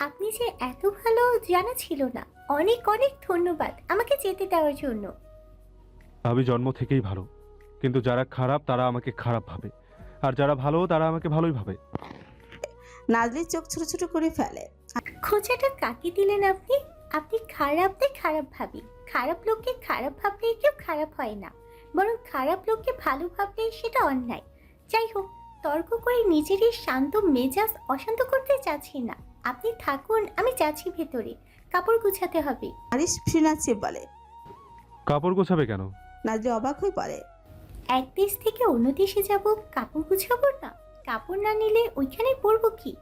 আপনি যে এত ভালো জানা ছিল না। অনেক অনেক ধন্যবাদ আমাকে যেতে দেওয়ার জন্য। আমি জন্ম থেকেই ভালো, কিন্তু যারা খারাপ তারা আমাকে খারাপ ভাবে, আর যারা ভালো তারা আমাকে ভালোই ভাবে। নাজলি চোখ ছোট ছোট করে ফেলে। খোঁচাটা কাকে দিলেন আপনি? আপনি খারাপদের খারাপ ভাবি। খারাপ লোককে খারাপ ভাবলে কেউ খারাপ হয় না, বরং খারাপ লোককে ভালো ভাবলে সেটা অন্যায়। যাই হোক, তর্ক করে নিজের এই শান্ত মেজাজ অশান্ত করতে চাচ্ছি না। আপনি থাকুন, আমি যাচ্ছি ভেতরে, কাপড় গুছাতে হবে। আরিশ ফিনাচে বলে। কাপড় গোছাবে কেন? নাজলি অবাক হয়ে বলে। এক দেশ থেকে অন্য দেশে যাব, কাপড় গুছাবো না? কাপড় না নিলে ওইখানে পরবো কি?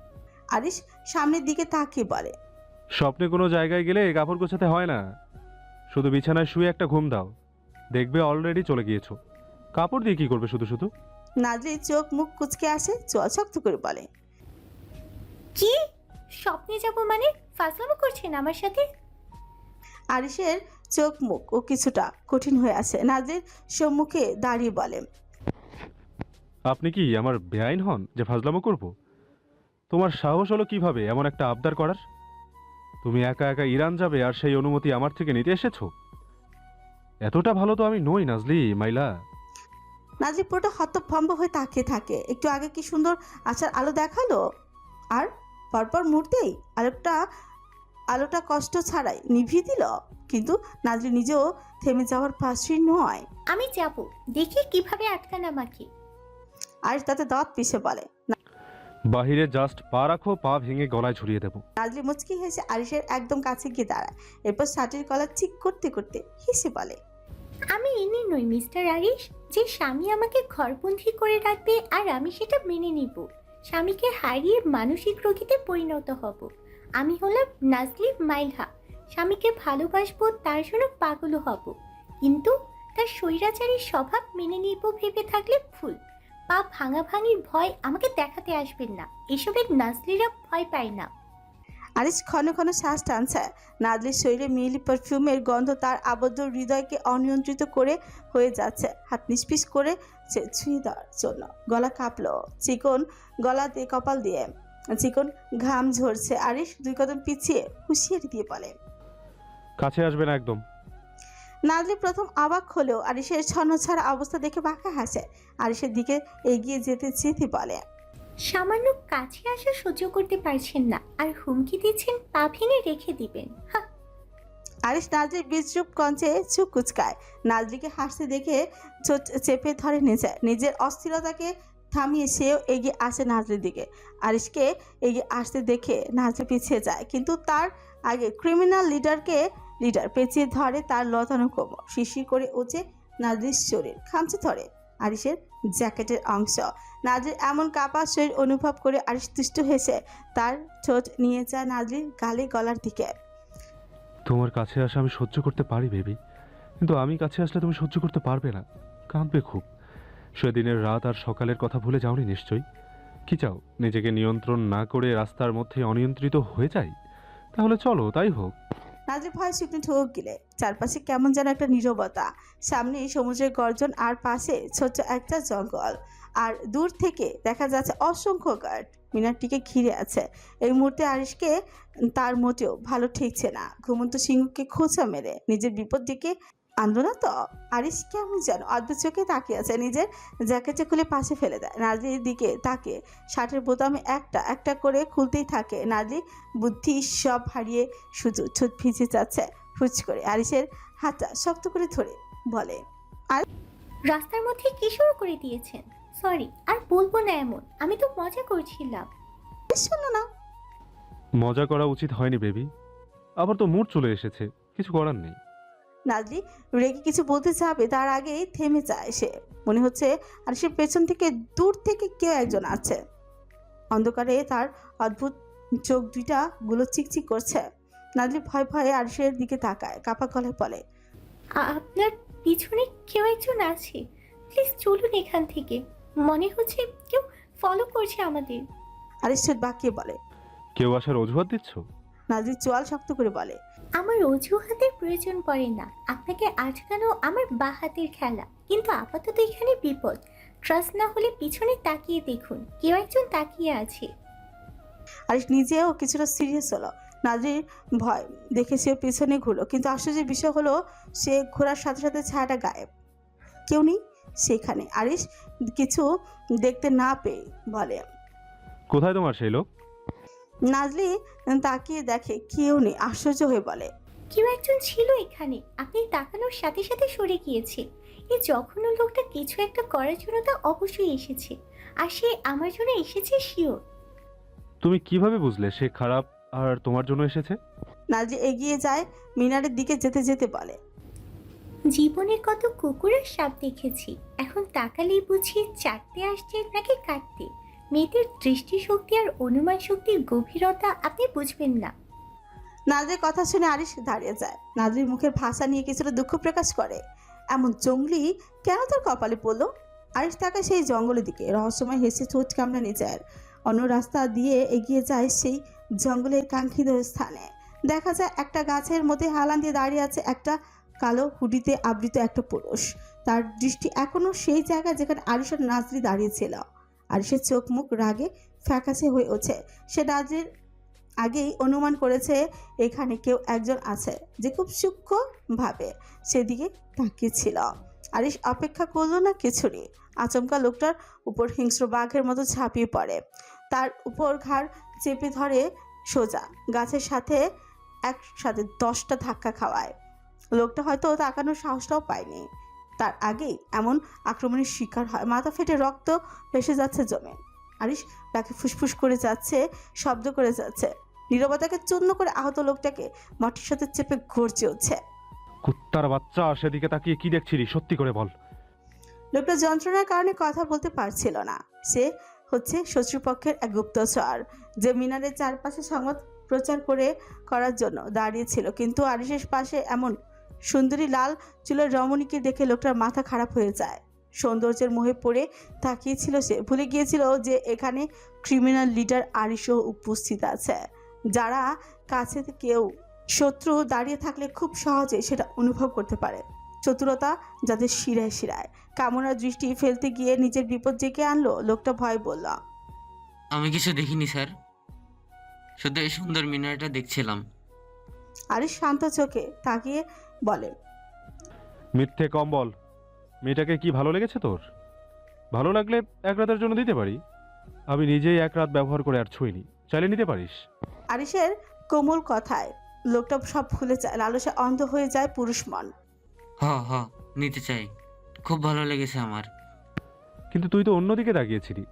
আরিশ সামনের দিকে তাকিয়ে বলে। স্বপ্নে কোনো জায়গায় গেলে কাপড় গোছাতে হয় না, শুধু বিছানায় শুয়ে একটা ঘুম দাও, দেখবে অলরেডি চলে গিয়েছো। কাপড় দিয়ে কি করবে শুধু শুধু? নাজলি চোখ মুখ কুচকে আসে, চোয়া শক্ত করে বলে। কি? স্বপ্নে যাব মানে? ফাজলামো করছেন আমার সাথে? আরিশের চোখ মুখ ও কিছুটা কঠিন হয়ে আসে। নাজলির সম্মুখে দাঁড়িয়ে বলে। আপনি কি আমার বেআইন হন যে ফাজলামো করব? তোমার সাহস হলো কিভাবে এমন একটা আবদার করার? তুমি একা একা ইরান যাবে আর সেই অনুমতি আমার থেকে নিতে এসেছো? এতটা ভালো তো আমি নই নাজলি মাইলা। নাজলি পুরোটা হতভম্ব হয়ে তাকিয়ে থাকে। একটু আগে কি সুন্দর আসার আলো দেখালো, আর পরপর মুহূর্তেই আলোটা কষ্ট ছাড়াই নিভিয়ে দিল। কিন্তু নাজলি নিজেও থেমে যাওয়ার পাশে নয়। আমি যাব, দেখি কিভাবে আটকান আমাকে। আরিশ তাতে দাঁত পিষে বলে। বাহিরে জাস্ট পা রাখো, পা ভেঙে গলায় ঝুলিয়ে দেবো। নাজলি মুচকি হেসে আরিশের একদম কাছে গিয়ে দাঁড়ায়। এরপর শার্টের গলা ঠিক করতে করতে হেসে বলে। আমি এমনি নই মিস্টার আরিশ যে স্বামী আমাকে ঘরবন্দি করে রাখবে আর আমি সেটা মেনে নিব। স্বামীকে হারিয়ে মানসিক রোগীতে পরিণত হব। আমি হলাম নাজলি মাইলহা। স্বামীকে ভালোবাসবো, তার জন্য পাগলও হব, কিন্তু তার স্বৈরাচারী স্বভাব মেনে নিব ভেবে থাকলে ভুল। পা ভাঙাভাঙির ভয় আমাকে দেখাতে আসবেন না, এসবের নাজলিরা ভয় পায় না। আরিশ ক্ষণ ক্ষণ শ্বাস টানছে। নাজলির শরীরে মিলি পারফিউমের গন্ধ তার আবদ্ধ হৃদয়কে অনিয়ন্ত্রিত করে হয়ে যাচ্ছে। হাত নিষ্পিস করে ছুঁয়ে দেওয়ার জন্য গলা কাঁপলো। চিকন গলাতে কপাল দিয়ে চিকন ঘাম ঝরছে। আরিশ দুই কদম পিছিয়ে হুঁশিয়ারি দিয়ে বলে। কাছে আসবে না একদম। নাজলি প্রথম অবাক হলেও আরিশের ছন্নছাড়া অবস্থা দেখে বাঁকা হাসে। আরিশের দিকে এগিয়ে যেতে যেতে বলে। সামান্য কাছে আসা সহ্য করতে পারছেন না, আর হুমকি দিচ্ছেন পা ভেঙে রেখে দিবেন? হা! আরিশ নাজলির বিদ্রুপ কঞ্চে চোখ কুচকায়। নাজলিকে হাসতে দেখে ঠোঁট চেপে ধরে নিজে নিজের অস্থিরতাকে থামিয়ে সেও এগিয়ে আসে নাজলির দিকে। আরিশকে এগিয়ে আসতে দেখে নাজলি পিছিয়ে যায়, কিন্তু তার আগে ক্রিমিনাল লিডার পেঁচিয়ে ধরে তার লতানো কোমর। শিরশির করে উঠে নাজলির শরীর, খামচে ধরে আরিশের জ্যাকেটের অংশ। নাজলির এমন কাপা শরীর অনুভব করে আরিশ তুষ্ট হেসে তার ঠোঁট নিয়ে যায় নাজলির গালে গলার দিকে। তোমার কাছে আসা আমি সহ্য করতে পারি বেবি, কিন্তু আমি কাছে আসলে তুমি সহ্য করতে পারবে না, কাঁদবে খুব। সেদিনের রাত আর সকালের কথা ভুলে যাওনি নিশ্চয়ই? কি চাও, নিজেকে নিয়ন্ত্রণ না করে রাস্তার মধ্যে অনিয়ন্ত্রিত হয়ে যাই? তাহলে চলো তাই হোক। নাজরি ভয় শুকনো ঠোক গিলে। চারপাশে কেমন যেন একটা নীরবতা। সামনে সমুদ্রের গর্জন, আর পাশে ছোট্ট একটা জঙ্গল। আর দূর থেকে দেখা যাচ্ছে অসংখ্য গার্ড মিনারটিকে ঘিরে আছে। এই মুহূর্তে আরিশকে তার মোটেও ভালো ঠেকছে না। ঘুমন্ত সিংহকে খোঁচা মেরে নিজের বিপদ দিকে আনলো না তো? আরিশ কেমন যেন অদ্ভুত চোখে তাকিয়ে আছে। নিজের জ্যাকেটে খুলে পাশে ফেলে দেয়। নাজরির দিকে তাকে শার্টের বোতামে একটা একটা করে খুলতেই থাকে। নাজরি বুদ্ধি সব হারিয়ে শুধু ঠোঁট ভিজে যাচ্ছে ফুচ করে। আরিশের হাতটা শক্ত করে ধরে বলে। রাস্তার মধ্যে কি শুরু করে দিয়েছেন? সরি, আর বলবো না এমন, আমি তো মজা করছিলাম। শোনো না। মজা করা উচিত হয়নি বেবি, আবার তো মুড চলে এসেছে, কিছু করার নেই। নাজলি রেগে কিছু বলতে যাবে, তার আগেই থেমে যায় সে। মনে হচ্ছে আরিশের পেছন থেকে দূর থেকে কেউ একজন আছে। অন্ধকারে তার অদ্ভুত চোখ দুইটা গুলো চিকচিক করছে। নাজলি ভয় ভয়ে আরিশের দিকে তাকায়, কাপা গলায় বলে। আপনার পিছনে কেউ একজন আছে, প্লিজ চলুন এখান থেকে। মনে হচ্ছে কেউ ফলো করছে আমাদের। আরিশ ঠোঁট বাঁকিয়ে বলে। কেউ আসার অজুহাত দিচ্ছ? নাজলি চোয়াল শক্ত করে বলে। আমার অজুহাতের প্রয়োজন পড়ে না, আপনাকে আটকানো আমার বাঁ হাতের খেলা। কিন্তু আপাতত এখানে বিপদ। ট্রাস্ট না হলে পিছনে তাকিয়ে দেখুন, কেউ একজন তাকিয়ে আছে। আরিশ নিজেও কিছুটা সিরিয়াস হলো। নাজরির ভয় দেখে সে পেছনে ঘুরলো, কিন্তু আশ্চর্যের বিষয় হলো সে ঘোরার সাথে সাথে ছায়াটা গায়েব। কেউ নেই সেখানে। আরিশ কিছু দেখতে না পেয়ে বলে। কোথায় তোমার সেই লোক? নাজলি তাকিয়ে দেখে কেউ নেই, আশ্চর্য হয়ে বলে। কেউ একজন ছিল এখানে, আপনি তাকানোর সাথে সাথে সরে গিয়েছে। এই জঘন্য লোকটা কিছু একটা করার জন্য তা অবশ্যই এসেছে, আর সে আমার জন্য এসেছে শিওর। তুমি কিভাবে বুঝলে সে খারাপ আর তোমার জন্য এসেছে? নাজলি এগিয়ে যায়, মিনারের দিকে যেতে যেতে বলে। জীবনে কত কুকুর আর সাপ দেখেছি, এখন তাকালেই বুঝি চাটতে আসছে নাকি কাটতে। মেয়েদের দৃষ্টিশক্তি আর অনুমান শক্তির গভীরতা আপনি বুঝবেন না। নাজরির কথা শুনে আরিশ দাঁড়িয়ে যায়। নাজরির মুখের ভাষা নিয়ে কিছুটা দুঃখ প্রকাশ করে। এমন জঙ্গলি কেন তার কপালে পড়লো? আরিশ তাকায় সেই জঙ্গলের দিকে, রহস্যময় হেসে ঠোঁট কামড়া নিজের। অন্য রাস্তা দিয়ে এগিয়ে যায় সেই জঙ্গলের কাঙ্ক্ষিত স্থানে। দেখা যায় একটা গাছের মধ্যে হালান দিয়ে দাঁড়িয়ে আছে একটা কালো হুডিতে আবৃত একটা পুরুষ। তার দৃষ্টি এখনো সেই জায়গায় যেখানে আরিশ আর নাজরি দাঁড়িয়েছিল। আরিশের চোখ মুখ রাগে ফ্যাকাশে হয়ে ওঠে। সে নাজরির আগেই অনুমান করেছে এখানে কেউ একজন আছে যে খুব সূক্ষ্মভাবে সেদিকে তাকিয়েছিল। আরিশ অপেক্ষা করলো না কিছুরই। আচমকা লোকটার উপর হিংস্র বাঘের মতো ঝাঁপিয়ে পড়ে, তার উপর ঘাড় চেপে ধরে, সোজা গাছের সাথে একসাথে 10টা ধাক্কা খাওয়ায়। লোকটা হয়তো তাকানোর সাহসটাও পায়নি। তার আগেই এমন আক্রমণের শিকার হয়, মাথা ফেটে রক্ত ভেসে যাচ্ছে জমে। আরিশ তাকে ফুসফুস করে যাচ্ছে, শব্দ করে যাচ্ছে। নীরবতাকে চূর্ণ করে আহত লোকটাকে মাটির সাথে চেপে গর্জে উঠছে। কুত্তার বাচ্চা, সেদিকে তাকিয়ে কি দেখছিলি? সত্যি করে বল। লোকটা যন্ত্রণার কারণে কথা বলতে পারছিল না। সে হচ্ছে শত্রুপক্ষের এক গুপ্তচর, যে মিনারের চারপাশে সংবাদ প্রচার করার জন্য দাঁড়িয়েছিল। কিন্তু আরিশের পাশে এমন সুন্দরী লাল চুলের রমণীকে দেখে লোকটার মাথা খারাপ হয়ে যায়। সৌন্দর্যের মোহে পড়ে তাকিয়েছিল সে, ভুলে গিয়েছিল যে এখানে ক্রিমিনাল লিডার আরিশও উপস্থিত আছে। যারা কাছে কেউ শত্রু দাঁড়িয়ে থাকলে খুব সহজে সেটা অনুভব করতে পারে। চতুরতা যাদের শিরায় শিরায়। কামনার দৃষ্টি ফেলতে গিয়ে নিজের বিপদ ডেকে আনলো। লোকটা ভয় বলল। আমি কিছু দেখিনি স্যার, শুধু এই সুন্দর মিনারটা দেখছিলাম। আরিশ শান্ত চোখে তাকিয়ে বলে। মিথ্যে কম বল। মেয়েটাকে কি ভালো লেগেছে তোর? ভালো লাগলে এক রাতের জন্য দিতে পারি। আমি নিজেই এক রাত ব্যবহার করে আর ছুঁইনি, চাইলে নিতে পারিস। আরিশের কোমল কথায় লোকটা সব ভুলে যায়, লালসা অন্ধ হয়ে যায় পুরুষ মন। হ হ নিতে চাই, খুব ভালো লেগেছে আমার। কিন্তু তুই তো অন্যদিকে তাকিয়েছিলি,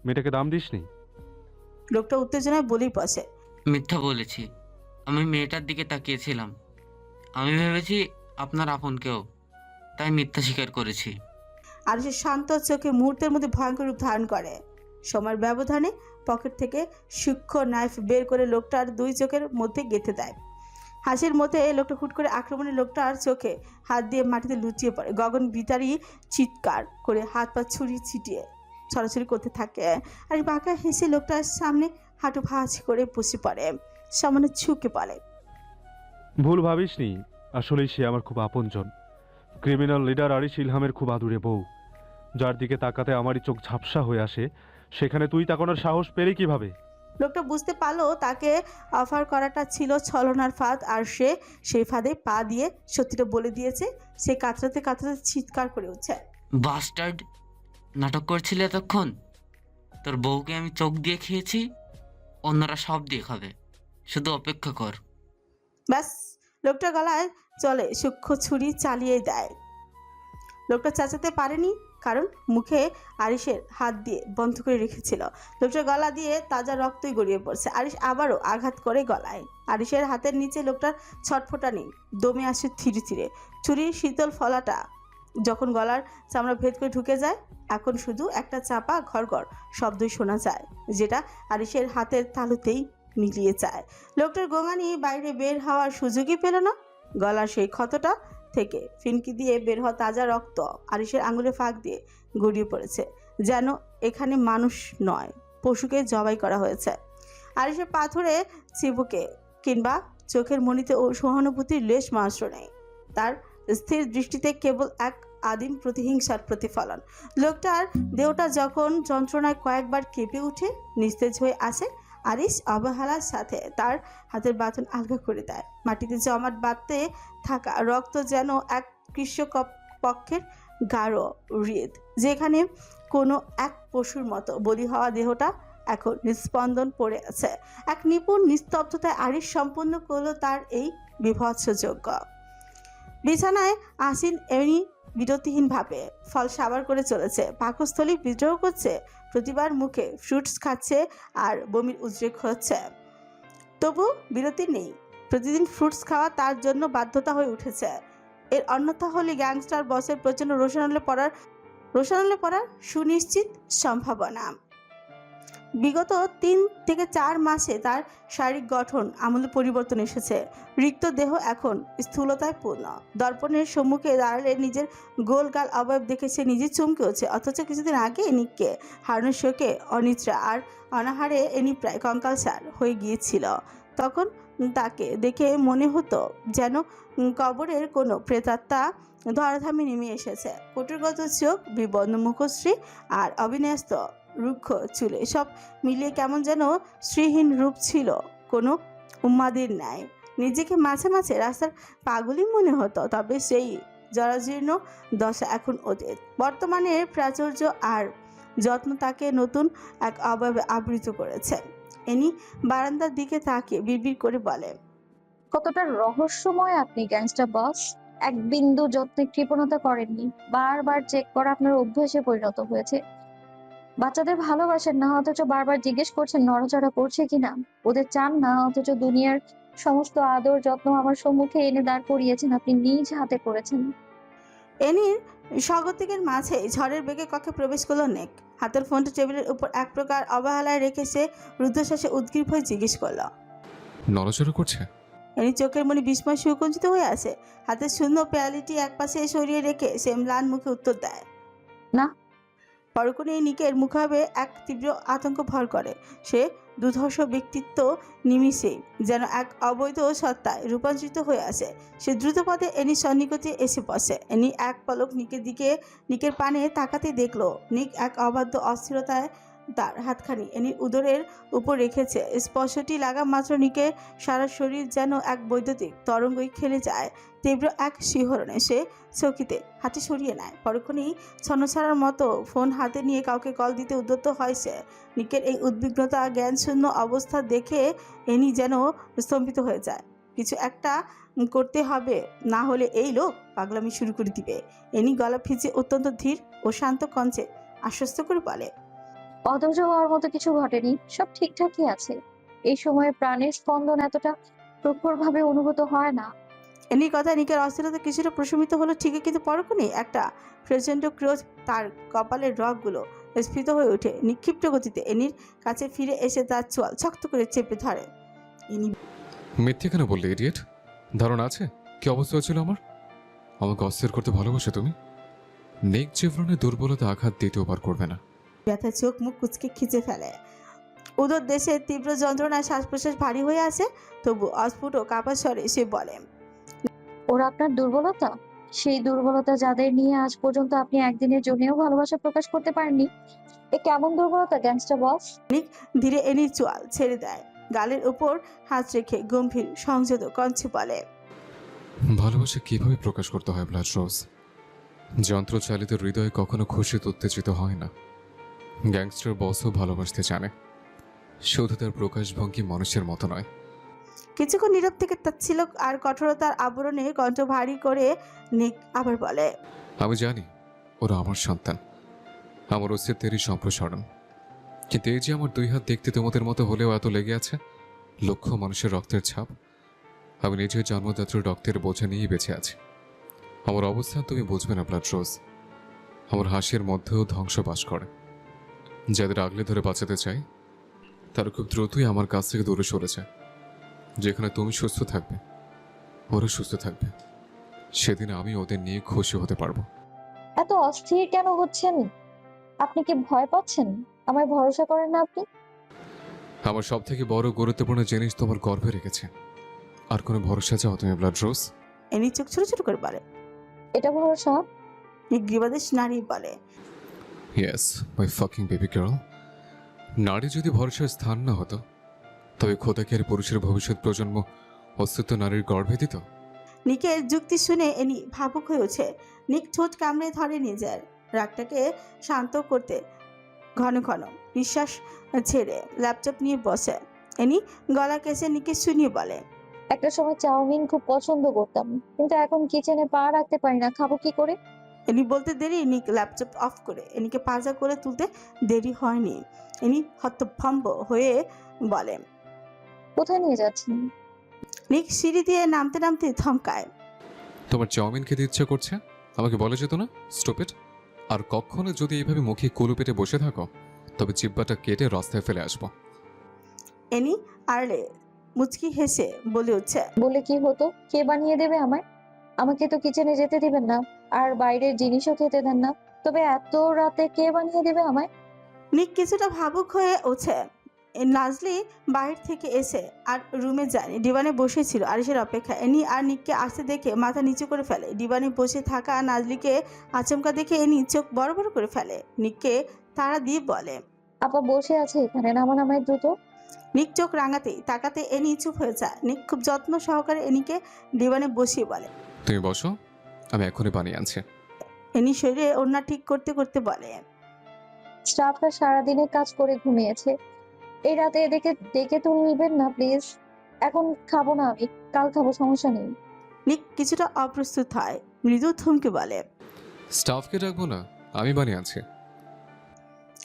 মেয়েটাকে দাম দিসনি। লোকটা উত্তেজনায় বলেই বসে। মিথ্যা বলেছি, আমি মেয়েটার দিকে তাকিয়েছিলাম। আমি ভেবেছি আপনার আপন কেউ, তাই মিথ্যা স্বীকার করেছি। আরিশের শান্ত চোখে মুহূর্তের মধ্যে ভয়ঙ্কর রূপ ধারণ করে। সময়ের ব্যবধানে পকেট থেকে সূক্ষ্ম নাইফ বের করে লোকটার 2 চোখের মধ্যে গেঁথে দেয়। হাসির মধ্যে লোকটা হুট করে আক্রমণে লোকটার চোখে হাত দিয়ে মাটিতে লুটিয়ে পড়ে। গগন বিতারি চিৎকার করে হাত পা ছুরি ছিটিয়ে ছড়াছড়ি করতে থাকে। আর বাঁকা হেসে লোকটার সামনে হাঁটু ভাঁজ করে বসে পড়ে, সামনে ছুকে পড়ে। ভুল ভাবিসনি, আসলেই সে আমার খুব আপনজন। ক্রিমিনাল লিডার আরিশ ইলহামের খুব আদুরে বউ, যার দিকে তাকাতে আমারই চোখ ঝাপসা হয়ে আসে। সেখানে তুই তাকানোর সাহস পেলি কিভাবে? লোকটা বুঝতে পারলো তাকে অফার করাটা ছিল ছলনার ফাঁদ, আর সে সেই ফাঁদে পা দিয়ে সত্যিটা বলে দিয়েছে। সে কাতরাতে কাতরাতে চিৎকার করে উঠছে। বাস্টার্ড, নাটক করছিলে এতক্ষণ? তোর বউকে আমি চোখ দিয়ে খেয়েছি, অন্যরা সব দিয়ে খাবে, শুধু অপেক্ষা কর। ব্যাস, লোকটা গলায় চলে সূক্ষ্ম ছুরি চালিয়ে দেয়। লোকটা চেঁচাতে পারেনি, কারণ মুখে আরিশের হাত দিয়ে বন্ধ করে রেখেছিল। লোকটার গলা দিয়ে তাজা রক্তই গড়িয়ে পড়ছে। আরিশ আবারও আঘাত করে গলায়। আরিশের হাতের নিচে লোকটার ছটফটানি দমে আসে ধীরে ধীরে। ছুরির শীতল ফলাটা যখন গলার চামড়া ভেদ করে ঢুকে যায়, এখন শুধু একটা চাপা ঘরঘর শব্দই শোনা যায়, যেটা আরিশের হাতের তালুতেই মিলিয়ে যায়। লোকটার গোঙানি বাইরে বের হওয়ার সুযোগই পেল না। গলার সেই ক্ষতটা থেকে ফিনকি দিয়ে বের হওয়া তাজা রক্ত আরিশের আঙুলে ফাঁক দিয়ে গড়িয়ে পড়েছে, যেন এখানে মানুষ নয়, পশুকে জবাই করা হয়েছে। আরিশের পাথরে চিবুকে কিংবা চোখের মণিতে ও সহানুভূতির লেশ মাত্র নেই। তার স্থির দৃষ্টিতে কেবল এক আদিম প্রতিহিংসার প্রতিফলন। লোকটার দেহটা যখন যন্ত্রণায় কয়েকবার কেঁপে উঠে নিস্তেজ হয়ে আসে, আরিশ অবহেলার সাথে তার হাতের বাঁধন আলগা করে দেয়। মাটিতে জমাট বাঁধতে থাকা রক্ত যেন এক কৃষ্ণপক্ষের গাঢ় হৃদ, যেখানে কোনো এক পশুর মতো বলি হওয়া দেহটা এখন নিস্পন্দন পড়ে আছে। এক নিপুণ নিস্তব্ধতায় আরিশ সম্পূর্ণ করলো তার এই বিভৎস যজ্ঞ। বিছানায় আসীন এমনি বিরতিহীনভাবে ফল সাবার করে চলেছে, পাকস্থলী বিদ্রোহ করছে, প্রতিবার মুখে ফ্রুটস খাচ্ছে আর বমির উদ্রেক হচ্ছে, তবু বিরতি নেই। প্রতিদিন ফ্রুটস খাওয়া তার জন্য বাধ্যতা হয়ে উঠেছে। এর অন্যথা হলে গ্যাংস্টার বসের প্রচণ্ড রোশনালে পড়ার সুনিশ্চিত সম্ভাবনা। বিগত 3 থেকে 4 মাসে তার শারীরিক গঠন আমূল পরিবর্তন এসেছে। রিক্ত দেহ এখন স্থূলতায় পূর্ণ। দর্পণের সম্মুখে দাঁড়ালে নিজের গোলগাল অবয়ব দেখে সে নিজে চমকে উঠছে। অথচ কিছুদিন আগে এনিককে হারানোর শোকে অনিদ্রা আর অনাহারে এনি প্রায় কঙ্কালসার হয়ে গিয়েছিল। তখন তাকে দেখে মনে হতো যেন কবরের কোনো প্রেতাত্মা ধরাধামে নেমে এসেছে। কটুরগত চোখ, বিবর্ণ মুখশ্রী আর অবিন্যস্ত রুক্ষ চুলে সব মিলিয়ে কেমন যেন শ্রীহীন রূপ ছিল, কোনো উন্মাদের ন্যায়। নিজেকে মাঝে মাঝে রাস্তার পাগলই মনে হতো। তবে সেই জরাজীর্ণ দশা এখন অতীত। বর্তমানের প্রাচুর্য আর যত্ন তাকে নতুন এক অবয়বে আবৃত করেছে। এনি বারান্দার দিকে তাকিয়ে বিড়বিড় করে বলে, কতটা রহস্যময় আপনি গ্যাংস্টার বস। এক বিন্দু যত্নে কৃপণতা করেননি, বারবার চেক করা আপনার অভ্যাসে পরিণত হয়েছে। বাচ্চাদের ভালোবাসেন না, অথচ বারবার জিজ্ঞেস করছেন নড়াচড়া করছে কিনা। ওদের চান না, অথচ দুনিয়ার সমস্ত আদর যত্ন আমার সম্মুখে এনে দাঁড় করিয়েছেন, আপনি নিজ হাতে করেছেন। এনির স্বাগতিকের মাঝে ঝড়ের বেগে কক্ষে প্রবেশ করলো নেক। হাতের ফোনটা টেবিলের উপর এক প্রকার অবহেলায় রেখে সে রুদ্ধশ্বাসে উদ্গ্রীব হয়ে জিজ্ঞেস করলো। নড়াচড়া করছে? এনি চোখের মনে বিস্ময় সুকুঞ্চিত হয়ে আছে। হাতের শূন্য পেয়ালিটি একপাশে সরিয়ে রেখে সে ম্লান মুখে উত্তর দেয়, না। পরক্ষণে নিকের মুখাবে এক তীব্র আতঙ্ক ভর করে। সে দুর্ধর্ষ ব্যক্তিত্ব নিমিষেই যেন এক অবৈধ সত্তায় রূপান্তরিত হয়ে আসে। সে দ্রুতপদে এনি সন্নিকটে এসে বসে। এনি এক পলক নিকের পানে তাকাতেই দেখলো নিক এক অবাধ্য অস্থিরতায় তার হাতখানি এনির উদরের উপর রেখেছে। স্পর্শটি লাগা মাত্র নিকের সারা শরীর যেন এক বৈদ্যুতিক তরঙ্গই খেলে যায়। তীব্র এক শিহরণে সে চকিতে হাতে সরিয়ে নেয়। পরক্ষণেই ছন্নছাড়ার মতো ফোন হাতে নিয়ে কাউকে কল দিতে উদ্যত হয় সে। নিকের এই উদ্বিগ্নতা, জ্ঞানশূন্য অবস্থা দেখে এনি যেন স্তম্ভিত হয়ে যায়। কিছু একটা করতে হবে, না হলে এই লোক পাগলামি শুরু করে দিবে। এনি গলা ভিজে অত্যন্ত ধীর ও শান্ত কণ্ঠে আশ্বস্ত করে বলে, অধৈর্য হওয়ার মতো কিছু ঘটেনি, সব ঠিকঠাকই আছে। এই সময়ে প্রাণের স্পন্দন এতটা প্রখরভাবে অনুভূত হয় না। এনির কথা নিকের অস্থিরতা কিছুটা প্রশমিত হলো ঠিকই, কিন্তু পরক্ষণেই একটা প্রচণ্ড ক্রোধ তার কপালের রগগুলো স্ফীত হয়ে ওঠে। নিক্ষিপ্ত গতিতে এনির কাছে ফিরে এসে তার চোয়াল শক্ত করে চেপে ধরে। এনি মিথ্যে কেন বললে ইডিয়েট? ধারণা আছে কি অবস্থা হয়েছিল আমার? আমাকে অস্থির করতে ভালোবাসো তুমি? নেক জীবনে দুর্বলতা আঘাত দ্বিতীয়বার করবে না। ব্যথা চোখ মুখ কুচকে খিচে ফেলে। উদর দেশে তীব্র যন্ত্রণায় শ্বাস প্রশ্বাস ভারী হয়ে আসে। তবু অস্ফুট ও কাপা স্বরে সে বলে, ওরা আপনার দুর্বলতা? সেই দুর্বলতা যাদের নিয়ে আজ পর্যন্ত আপনি একদিনের জন্যও ভালোবাসা প্রকাশ করতে পারেননি, এ কেমন দুর্বলতা গ্যাংস্টার বস? ধীরে এনির চোয়াল ছেড়ে দেয়। গালের উপর হাত রেখে গম্ভীর সংযত কণ্ঠে বলে, ভালোবাসা কিভাবে প্রকাশ করতে হয় ব্লাড রোজ? যন্ত্রচালিত হৃদয় কখনো খুশিতে উত্তেজিত হয় না। গ্যাংস্টার বসও ভালোবাসতে জানে, শুধু তার প্রকাশভঙ্গি মানুষের মতো নয়। কিছুক্ষণ নীরব থেকে তাচ্ছিল্য আর কঠোরতার আবরণে কণ্ঠ ভারী করে নিক আবার বলে, আমি জানি ওরা আমার সন্তান, আমার অস্তিত্বেরই সম্প্রসারণ। কিন্তু এই যে আমার 2 হাত দেখতে তোমাদের মতো হলেও এত লেগে আছে, লক্ষ মানুষের রক্তের ছাপ। আমি নিজের জন্মদাত্রীর রক্তের বোঝা নিয়েই বেঁচে আছি। আমার অবস্থান তুমি বুঝবে না ব্লাড রোজ। আমার হাসির মধ্যেও ধ্বংস বাস করে। যাদের আগলে ধরে বাঁচাতে চাই তারা খুব দ্রুতই আমার কাছ থেকে দূরে সরেছে। যেখানে তুমি সুস্থ থাকবে ওরা সুস্থ থাকবে, সেদিন আমি ওদের নিয়ে খুশি হতে পারবো। এত অস্থির কেন হচ্ছেন? আপনি কি ভয় পাচ্ছেন? আমায় ভরসা করেন না আপনি? আমার সব থেকে বড় গুরুত্বপূর্ণ জিনিস তোমার গর্ভে রেখেছে। আর কোনো ভরসা চাও তুমি ব্লাড রোজ? এনি চোখ ছোট ছোট করে বলে। এটা ভরসা? নিক গ্রীবাদেশ নারী বলে, yes my fucking baby girl. নারী যদি ভরসার স্থান না হতো তবে খোদা কি আর পুরুষের ভবিষ্যৎ প্রজন্ম অস্তিত্ব নারীর গর্ভে দিত? নিকের যুক্তি শুনে এনি ভাবুক হয়ে ওঠে। নিক ঠোঁট কামড়ে ধরে নিজের রাগটাকে শান্ত করতে ঘন ঘন নিঃশ্বাস ছেড়ে ল্যাপটপ নিয়ে বসে। এনি গলা কেসে নিকে শুনিয়ে বলে, একটা সময় চাউমিন খুব পছন্দ করতাম, কিন্তু এখন কিচেনে পা রাখতে পারি না, খাবো কি করে? এনি বলতে দেরি নিক ল্যাপটপ অফ করে এনিকে পাজা করে তুলতে দেরি হয়নি। এনি হতভম্ব হয়ে বলে, কোথায় নিয়ে যাচ্ছেন? নিক সিঁড়ি দিয়ে নামতে নামতে থমকায়। তোমার চাউমিন খেতে ইচ্ছা করছে, আমাকে বলে যেত না স্টুপিড? আর কখনো যদি এইভাবে মুখে কুলু পেটে বসে থাকো তবে জিব্বাটা কেটে রাস্তায় ফেলে আসবো। এনি আরলে মুচকি হেসে বলে উঠছে, বলে কি হতো? কে বানিয়ে দেবে আমায়? আমাকে তো কিচেনে যেতে দিবেন না, আর বাইরের জিনিসও খেতে দেন না, তবে এত রাতে কে বানিয়ে দেবে আমায়? নিক কিছুটা ভাবুক হয়ে ওঠে। নাজলি বাইরে থেকে এসে আর রুমে যায়নি, ডিবানে বসেছিল আরিশের অপেক্ষা। এনি আর নিককে আসতে দেখে মাথা নিচু করে ফেলে। ডিবানে বসে থাকা নাজলিকে আচমকা দেখে এনি চোখ বড় বড় করে ফেলে। নিককে তাড়া দিয়ে বলে, আপা বসে আছে এখানে, নামান আমায় দ্রুত। নিক চোখ রাঙাতেই তাকাতে এনি চুপ হয়ে যায়। নিক খুব যত্ন সহকারে এনিকে ডিবানে বসিয়ে বলে, তুমি বসো, আমি এখনই বানিয়ে আনছি। এনি শরীরে ওড়না ঠিক করতে করতে বলে, স্টাফরা সারাদিনের কাজ করে ঘুমিয়েছে, এই রাতে এদেরকে ডেকে তুলবেন না প্লিজ। এখন খাবো না আমি, কাল খাবো, সমস্যা নেই। নিক কিছুটা অপ্রস্তুত হয়, মৃদু থমকে বলে। স্টাফকে ডাকবো না, আমি বানিয়ে আনছি।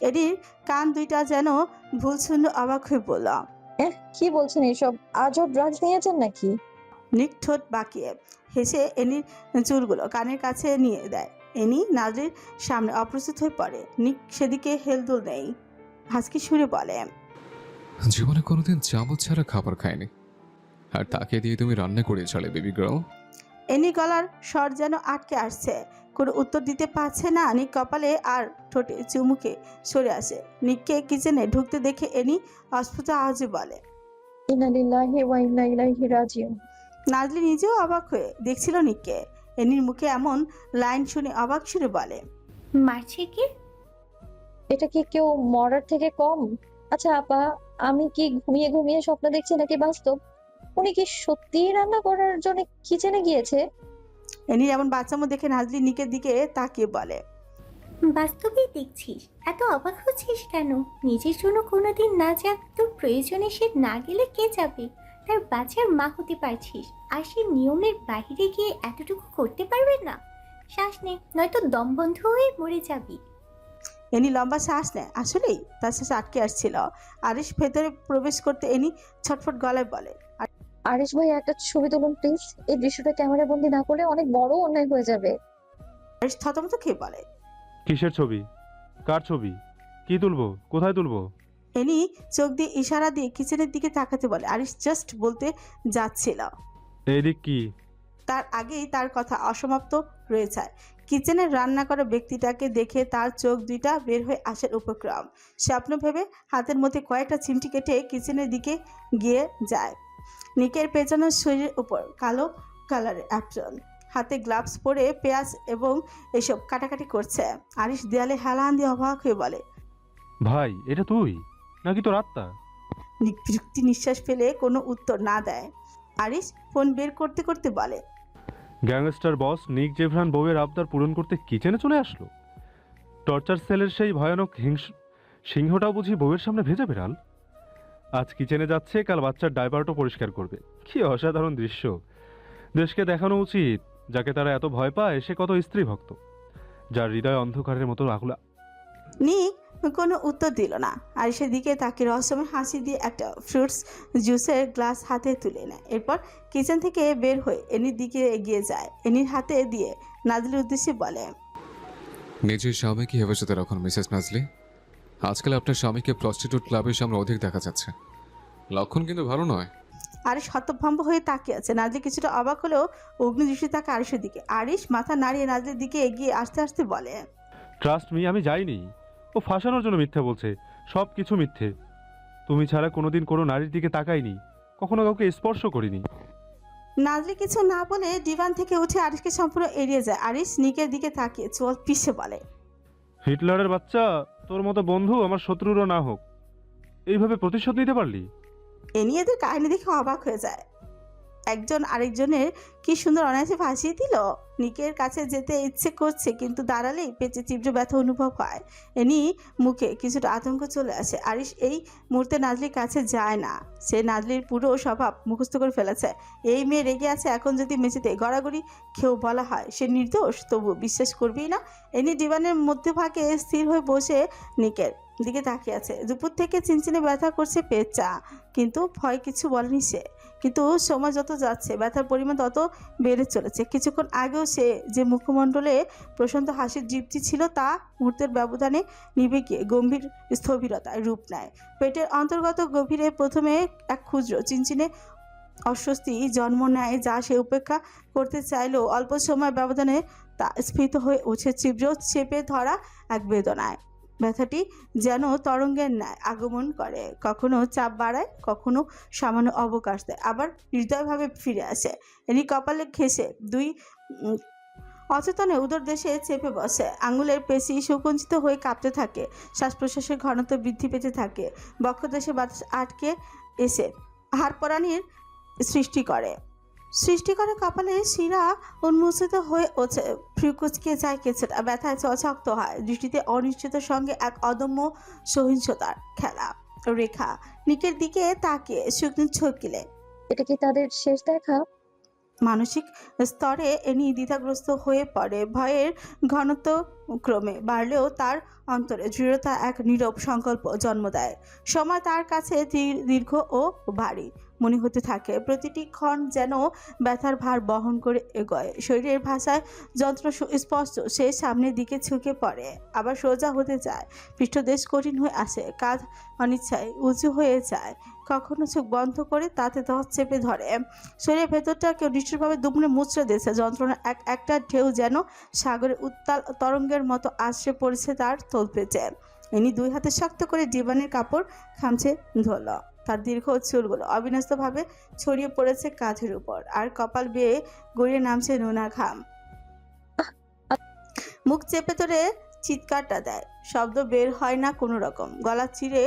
এডির কান দুইটা যেন ভুলশূন্য অবাক হয়ে বলল। কি বলছেন এসব? আজও ড্রাগস নিয়েছেন নাকি? নিক ঠোঁট বাঁকিয়ে হেসে এনির চুলগুলো কানের কাছে নিয়ে দেয়। এনি নাজরির সামনে অপ্রস্তুত হয়ে পড়ে। নিক সেদিকে হেলদোল নেই, হাসকি সুরে বলে, জীবনে কোনোদিন চামচ ছাড়া খাবার খায়নি, আর তাকে দিয়ে তুমি রান্না করে চলে বেবি গার্ল। এনি গলার স্বর যেন আটকে আসছে, কোনো উত্তর দিতে পারছে না। নিক কপালে আর ঠোঁটে চুমুকে সরে আসে। নিককে কিচেনে ঢুকতে দেখে এনি অস্ফুট আওয়াজে বলে। ইন্না লিল্লাহি ওয়া ইন্না ইলাইহি রাজিউন। নাজলি নিজেও অবাক হয়ে দেখছিল নিককে। এনির মুখে এমন লাইন শুনে অবাক সুরে বলে, মারছে কি? এটা কি কেউ মরার থেকে কম? আচ্ছা আপা, আমি কি ঘুমিয়ে ঘুমিয়ে স্বপ্ন দেখছি নাকি বাস্তব? উনি কি সত্যিই রান্না করার জন্য কিচেনে গিয়েছে? এনির এমন বাচ্চামো দেখে নাজলি নিকের দিকে তাকিয়ে বলে, বাস্তবেই দেখছিস, এত অবাক হচ্ছিস কেন? নিজের জন্য কোনোদিন না যাক, তোর প্রয়োজনে সে না গেলে কে যাবে? তার বাচ্চার মা হতে পারছিস, আর সে নিয়মের বাইরে গিয়ে এতটুকু করতে পারবে না? শ্বাস নে, নয়তো দম বন্ধ হয়ে মরে যাবি। এনি লম্বা শ্বাস নেয়। আসলেই তার শ্বাস আটকে আসছিল। আরিশ ভেতরে প্রবেশ করতে এনি ছটফট গলায় বলে, আরিশ ভাই একটা ছবি তুলুন প্লিজ, এই দৃশ্যটা ক্যামেরা বন্দি না করলে অনেক বড় অন্যায় হয়ে যাবে। আরিশ থতমত খেয়ে বলে। কিসের ছবি? কার ছবি? কি তুলবো? কোথায় তুলবো? এনি চোখ দিয়ে ইশারা দিয়ে কিচেনের দিকে তাকাতে বলে। আরিশ জাস্ট বলতে যাচ্ছিল, এইদিক কি? তার আগেই তার কথা অসমাপ্ত রয়ে যায়। কিচেনে রান্না করা ব্যক্তিটাকে দেখে তার চোখ দুইটা বের হয়ে আসার উপক্রম। স্বপ্ন ভেবে হাতের মধ্যে কয়েকটা চিমটি কেটে কিচেনের দিকে গিয়ে যায়। নিকের পেছনের শরীরের উপর কালো কালারের অ্যাপ্রন, হাতে গ্লাভস পরে পেঁয়াজ এবং এসব কাটাকাটি করছে। আরিশ দেয়ালে হেলান দিয়ে অবাক হয়ে বলে, ভাই, এটা তুই নাকি তোর আত্মা? নিক বিরক্তি নিঃশ্বাস ফেলে কোনো উত্তর না দেয়। আরিশ ফোন বের করতে করতে বলে, গ্যাংস্টার বস নিক জেভরান বউয়ের আবদার পূরণ করতে কিচেনে চলে আসলো। টর্চার সেলের সেই ভয়ানক সিংহটাও বুঝি বউয়ের সামনে ভেজে বেড়াল। আজ কিচেনে যাচ্ছে, কাল বাচ্চার ডাইপারটাও পরিষ্কার করবে। কি অসাধারণ দৃশ্য! দেশকে দেখানো উচিত, যাকে তারা এত ভয় পায় সে কত স্ত্রী ভক্ত, যার হৃদয় অন্ধকারের মতো আগুলা। নিক কোনো উত্তর দিল না। আরিশের দিকে তাকে রহস্যময় হাসি দিয়ে একটা ফ্রুটস জুসের গ্লাস হাতে তুলে নেয়। এরপর কিচেন থেকে বের হয়ে এনির দিকে এগিয়ে যায়। এনির হাতে দিয়ে নাজলির উদ্দেশ্যে বলে, নিজের স্বামীকে হেফাজতে রাখুন মিসেস নাজলি। আজকাল আপনার স্বামীকে প্রস্টিটিউট ক্লাবের সামনে অধিক দেখা যাচ্ছে, লক্ষণ কিন্তু ভালো নয়। আরিশ হতভম্ব হয়ে তাকিয়ে আছে। নাজলি কিছুটা অবাক হলেও অগ্নিদৃষ্টি তাকে আরিশের দিকে। আরিশ মাথা নাড়িয়ে নাজলির দিকে এগিয়ে আসতে আসতে বলে, ট্রাস্ট মি, আমি যাইনি। ও ফাঁসানোর জন্য মিথ্যা বলছে, সব কিছু মিথ্যে। তুমি ছাড়া কোনোদিন কোনো নারীর দিকে তাকাইনি, কখনো কাউকে স্পর্শ করিনি। নাজলি কিছু না বলে ডিভান থেকে উঠে আরিশকে সম্পূর্ণ এড়িয়ে যায়। আরিশ নিকের দিকে তাকিয়ে চোল পিষে বলে, হিটলারের বাচ্চা, তোর মতো বন্ধু আমার শত্রুরও না হোক, এইভাবে প্রতিশোধ নিতে পারলি? এ নিয়ে এদের কাহিনী দেখে অবাক হয়ে যায়। একজন আরেকজনের কি সুন্দর অনায়াসে ভাসিয়ে দিল। নিকের কাছে যেতে ইচ্ছে করছে, কিন্তু দাঁড়ালেই পেটে তীব্র ব্যথা অনুভব হয়। এনি মুখে কিছুটা আতঙ্ক চলে আসে। আরিশ এই মুহূর্তে নাজলির কাছে যায় না। সে নাজলির পুরো স্বভাব মুখস্থ করে ফেলেছে। এই মেয়ে রেগে আছে, এখন যদি মেঝেতে গড়াগড়ি খেয়েও বলা হয় সে নির্দোষ, তবু বিশ্বাস করবেই না। এনি ডিভানের মধ্যভাগে স্থির হয়ে বসে নিকের দিকে তাকিয়ে আছে। দুপুর থেকে চিনচিনে ব্যথা করছে পেটটা, কিন্তু ভয় কিছু বলেনি সে। কিন্তু সময় যত যাচ্ছে ব্যথার পরিমাণ তত বেড়ে চলেছে। কিছুক্ষণ আগেও সে যে মুখমণ্ডলে প্রশান্ত হাসির দীপ্তি ছিল, তা মুহূর্তের ব্যবধানে নিভে গিয়ে গম্ভীর স্থবিরতায় রূপ নেয়। পেটের অন্তর্গত গভীরে প্রথমে এক ক্ষুদ্র চিনচিনে অস্বস্তি জন্ম নেয়, যা সে উপেক্ষা করতে চাইলেও অল্প সময় ব্যবধানে তা স্ফীত হয়ে ওঠে তীব্র চেপে ধরা এক বেদনায়। ব্যথাটি যেন তরঙ্গের ন্যায় আগমন করে, কখনো চাপ বাড়ায়, কখনো সামান্য অবকাশ দেয়, আবার হৃদয়ভাবে ফিরে আসে। এনি কপালে ঘেঁষে দুই অচেতনে উদর দেশে চেপে বসে। আঙুলের পেশি সুকুঞ্চিত হয়ে কাঁপতে থাকে, শ্বাস প্রশ্বাসের ঘনত্ব বৃদ্ধি পেতে থাকে, বক্ষদেশে বাতাস আটকে এসে হাড়পড়ানির সৃষ্টি করে কপালে শিরা উন্মোচিত হয়ে ওঠে, ফ্রিকুচকে যায় কিছুটা, ব্যথায় চচক্ত হয়। দৃষ্টিতে অনিশ্চিত সঙ্গে এক অদম্য সহিংসতার খেলা রেখা। নিকের দিকে তাকিয়ে শুকনো ছকিলে। এটা কি তাদের শেষ দেখা? মানসিক স্তরে এনি দ্বিধাগ্রস্ত হয়ে পড়ে। ভয়ের ঘনত্ব ক্রমে বাড়লেও তার অন্তরে দৃঢ়তা এক নীরব সংকল্প জন্ম দেয়। সময় তার কাছে দীর্ঘ ও ভারী মনে হতে থাকে। প্রতিটি ক্ষণ যেন ব্যথার ভার বহন করে এগোয়। শরীরের ভাষায় যন্ত্র স্পষ্ট। সে সামনের দিকে ঝুঁকে পড়ে, আবার সোজা হতে যায়। পৃষ্ঠদেশ কঠিন হয়ে আসে, কাঁধ অনিচ্ছায় উঁচু হয়ে যায়, কখনো চোখ বন্ধ করে তাতে ধস চেপে ধরে। শরীরের ভেতরটা কেউ নিষ্ঠুরভাবে দুমড়ে মুচড়ে দিয়েছে। যন্ত্রণা একটা ঢেউ যেন সাগরে উত্তাল তরঙ্গের মতো আশ্রে পড়েছে তার তলপেটে। ইনি দুই হাতে শক্ত করে ডিবানের কাপড় খামচে ধরল। তার দীর্ঘ চুলগুলো অবিন্যস্তভাবে ছড়িয়ে পড়েছে কাঁধের উপর, আর কপাল বেয়ে গড়িয়ে নামছে নোনা ঘাম। মুখ চেপে ধরে চিৎকারটা দেয়, শব্দ বের হয় না কোনো রকম। গলা চিরে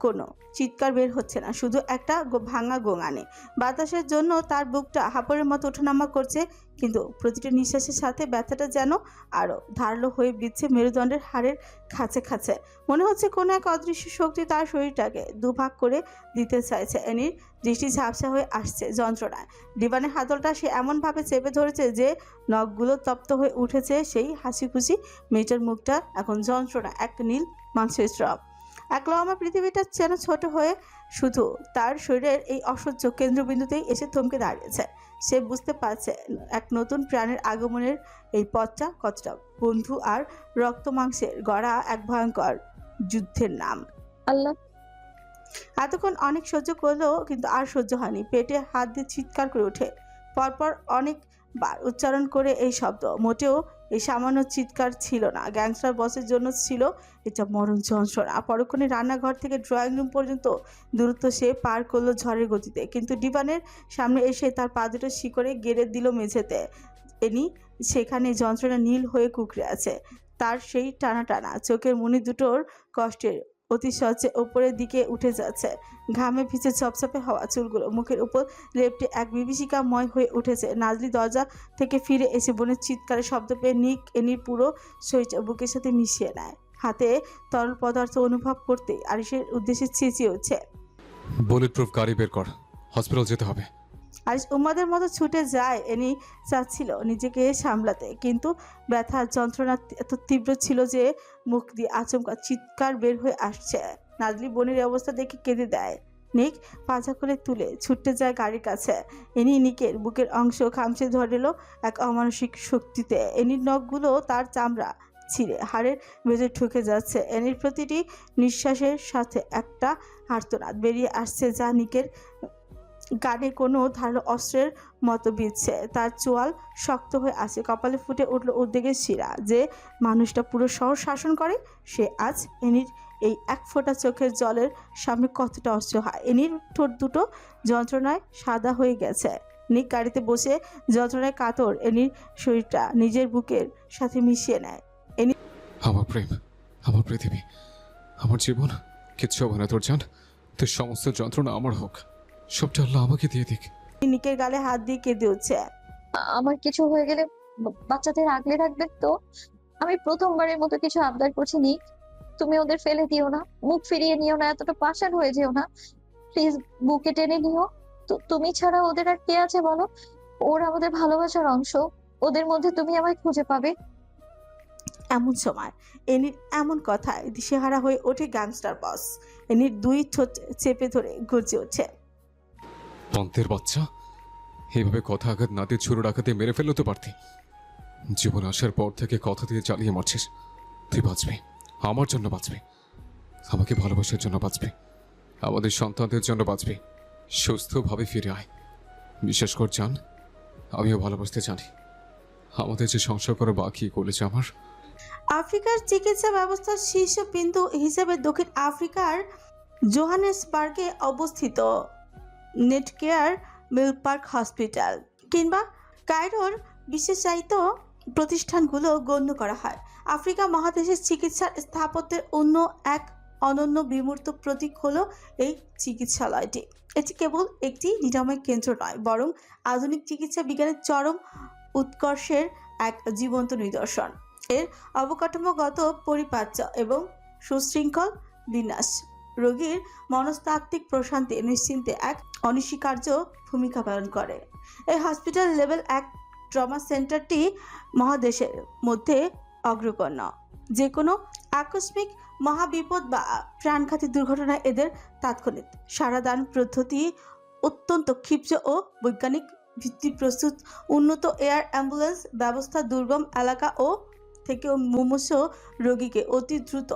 কোনো চিৎকার বের হচ্ছে না, শুধু একটা ভাঙা গোঙানে। বাতাসের জন্য তার বুকটা হাঁপড়ের মতো ওঠানামা করছে, কিন্তু প্রতিটি নিঃশ্বাসের সাথে ব্যথাটা যেন আরও ধারালো হয়ে বিচ্ছে মেরুদণ্ডের হাড়ের খাঁচে খাঁচে। মনে হচ্ছে কোনো এক অদৃশ্য শক্তি তার শরীরটাকে দুভাগ করে দিতে চাইছে। এনির দৃষ্টি ঝাপসা হয়ে আসছে যন্ত্রণায়। ডিবানের হাতলটা সে এমনভাবে চেপে ধরেছে যে নখগুলো তপ্ত হয়ে উঠেছে। সেই হাসি খুশি মেয়েটার মুখটা এখন যন্ত্রণা, এক নীল মাংসের স্রব। এক লম্বা পৃথিবীটা যেন ছোট হয়ে শুধু তার শরীরের এই অসহ্য কেন্দ্রবিন্দুতেই এসে থমকে দাঁড়িয়েছে। সে বুঝতে পারছে এক নতুন প্রাণের আগমনের এই পথটা কতটা বন্ধু আর রক্ত মাংসের গড়া এক ভয়ঙ্কর যুদ্ধের নাম। আল্লাহ! এতক্ষণ অনেক সহ্য করলেও কিন্তু আর সহ্য হয়নি। পেটে হাত দিয়ে চিৎকার করে ওঠে, পরপর অনেকবার উচ্চারণ করে এই শব্দ। মোটেও এই সামান্য চিৎকার ছিল না, গ্যাংস্টার বসের জন্য ছিল এটা মরণ যন্ত্রণা। পরক্ষণে রান্নাঘর থেকে ড্রয়িং রুম পর্যন্ত দূরত্ব সে পার করলো ঝড়ের গতিতে, কিন্তু ডিবানের সামনে এসে তার পা দুটো শিকড়ে গেড়ে দিল মেঝেতে। এনি সেখানে যন্ত্রণা নীল হয়ে কুঁকড়ে আছে, তার সেই টানা টানা চোখের মনি দুটোর কষ্টের অতি সহজে ওপরের দিকে উঠে যাচ্ছে। ঘামে ভিজে চপচপে হওয়া চুলগুলো মুখের উপর লেপটে এক বিভীষিকাময় হয়ে উঠেছে। নাজলি দরজা থেকে ফিরে এসে বোনের চিৎকারের শব্দ পেয়ে নিক এনির পুরো শরীরটা বুকের সাথে মিশিয়ে নেয়। হাতে তরল পদার্থ অনুভব করতে আরিশের উদ্দেশ্যে চেঁচিয়ে উঠছে, বুলেট প্রুফ গাড়ি বের কর, হসপিটাল যেতে হবে। আরিশ উম্মাদের মতো ছুটে যায়। এনি চাচ্ছিল নিজেকে সামলাতে, কিন্তু ব্যথার যন্ত্রণা এত তীব্র ছিল যে মুখ দিয়ে আচমকা চিৎকার বের হয়ে আসছে। নাজলি বোনের অবস্থা দেখে কেঁদে দেয়। নিক পাঁজা করে তুলে ছুটতে যায় গাড়ির কাছে। এনি নিকের বুকের অংশ খামচে ধরেল এক অমানসিক শক্তিতে। এনির নখগুলো তার চামড়া ছিঁড়ে হাড়ের ভেতরে ঢুকে যাচ্ছে। এনির প্রতিটি নিঃশ্বাসের সাথে একটা আর্তনাদ বেরিয়ে আসছে, যা নিকের গানে কোনো ধারালো অস্ত্রের মতো বিঁধছে। তার চোয়াল শক্ত হয়ে আসে, কপালে ফুটে উঠল উদ্বেগের শিরা। যে মানুষটা পুরো শহর শাসন করে, সে আজ এনির এই এক ফোঁটা চোখের জলের সামনে কতটা অসহায়। এনির ঠোঁট দুটো যন্ত্রণায় সাদা হয়ে গেছে। নিক গাড়িতে বসে যন্ত্রণায় কাতর এনির শরীরটা নিজের বুকের সাথে মিশিয়ে নেয়। আমার প্রেম, আমার পৃথিবী, আমার জীবন, কিচ্ছু হবে না তোর জান। তোর সমস্ত যন্ত্রণা আমার হোক। সবটা আল্লাহ আমাকে দিয়ে দিক। নিকের গালে হাত দিয়ে কেঁদে উঠছে। আমার কিছু হয়ে গেলে বাচ্চাদের আগলে রাখবেন তো? আমি প্রথমবারের মতো কিছু আবদার করছি নিক, তুমি ওদের ফেলে দিও না, মুখ ফিরিয়ে নিও না, এতটা পাষাণ হয়ে যেও না, প্লিজ বুকে টেনে নিও। তুমি ছাড়া ওদের আর কে আছে বলো? ওরা আমাদের ভালোবাসার অংশ, ওদের মধ্যে তুমি আমায় খুঁজে পাবে। এমন সময় এনির এমন কথায় দিশেহারা হয়ে ওঠে গ্যাংস্টার বস। এনির দুই ঠোঁট চেপে ধরে গর্জে ওঠে। পন্থের বাচ্চা, এইভাবে কথা আঘাত না দিয়ে ছুরো ডাকাতে মেরে ফেলতে তো পারতি। জীবন আসার পর থেকে কথা দিয়ে চালিয়ে মারছিস। তুই বাঁচবি, আমার জন্য বাঁচবি, আমাকে ভালোবাসার জন্য বাঁচবি, আমাদের সন্তানদের জন্য বাঁচবি। সুস্থভাবে ফিরে আয়। বিশ্বাস কর জান, আমিও ভালোবাসতে জানি। আমাদের যে সংসার করে বাকি করেছে আমার। আফ্রিকার চিকিৎসা ব্যবস্থার শীর্ষবিন্দু হিসেবে দক্ষিণ আফ্রিকার জোহানেসবার্গে অবস্থিত নেটকেয়ার মিল পার্ক হসপিটাল কিংবা কায়রোর বিশেষায়িত প্রতিষ্ঠানগুলো গণ্য করা হয় আফ্রিকা মহাদেশের চিকিৎসার স্থাপত্যের এক অনন্য বিমূর্ত প্রতীক হলো এই চিকিৎসালয়টি। এটি কেবল একটি নিরাময় কেন্দ্র নয়, বরং আধুনিক চিকিৎসা বিজ্ঞানের চরম উৎকর্ষের এক জীবন্ত নিদর্শন। এর অবকাঠামোগত পরিপাচ্য এবং সুশৃঙ্খল বিন্যাস রোগীর মনস্তাত্ত্বিক প্রশান্তি নিশ্চিন্তে এক অনস্বীকার্য ভূমিকা পালন করে। এই হসপিটাল লেভেল 1 ট্রমা সেন্টারটি মহাদেশের মধ্যে অগ্রগণ্য। যে কোনো আকস্মিক মহাবিপদ বা প্রাণঘাতী দুর্ঘটনায় এদের তাৎক্ষণিক সারাদান পদ্ধতি অত্যন্ত ক্ষিপ্র ও বৈজ্ঞানিক ভিত্তি প্রস্তুত। উন্নত এয়ার অ্যাম্বুলেন্স ব্যবস্থা দুর্গম এলাকা ও থেকেও মুমূর্ষ রোগীকে অতি দ্রুত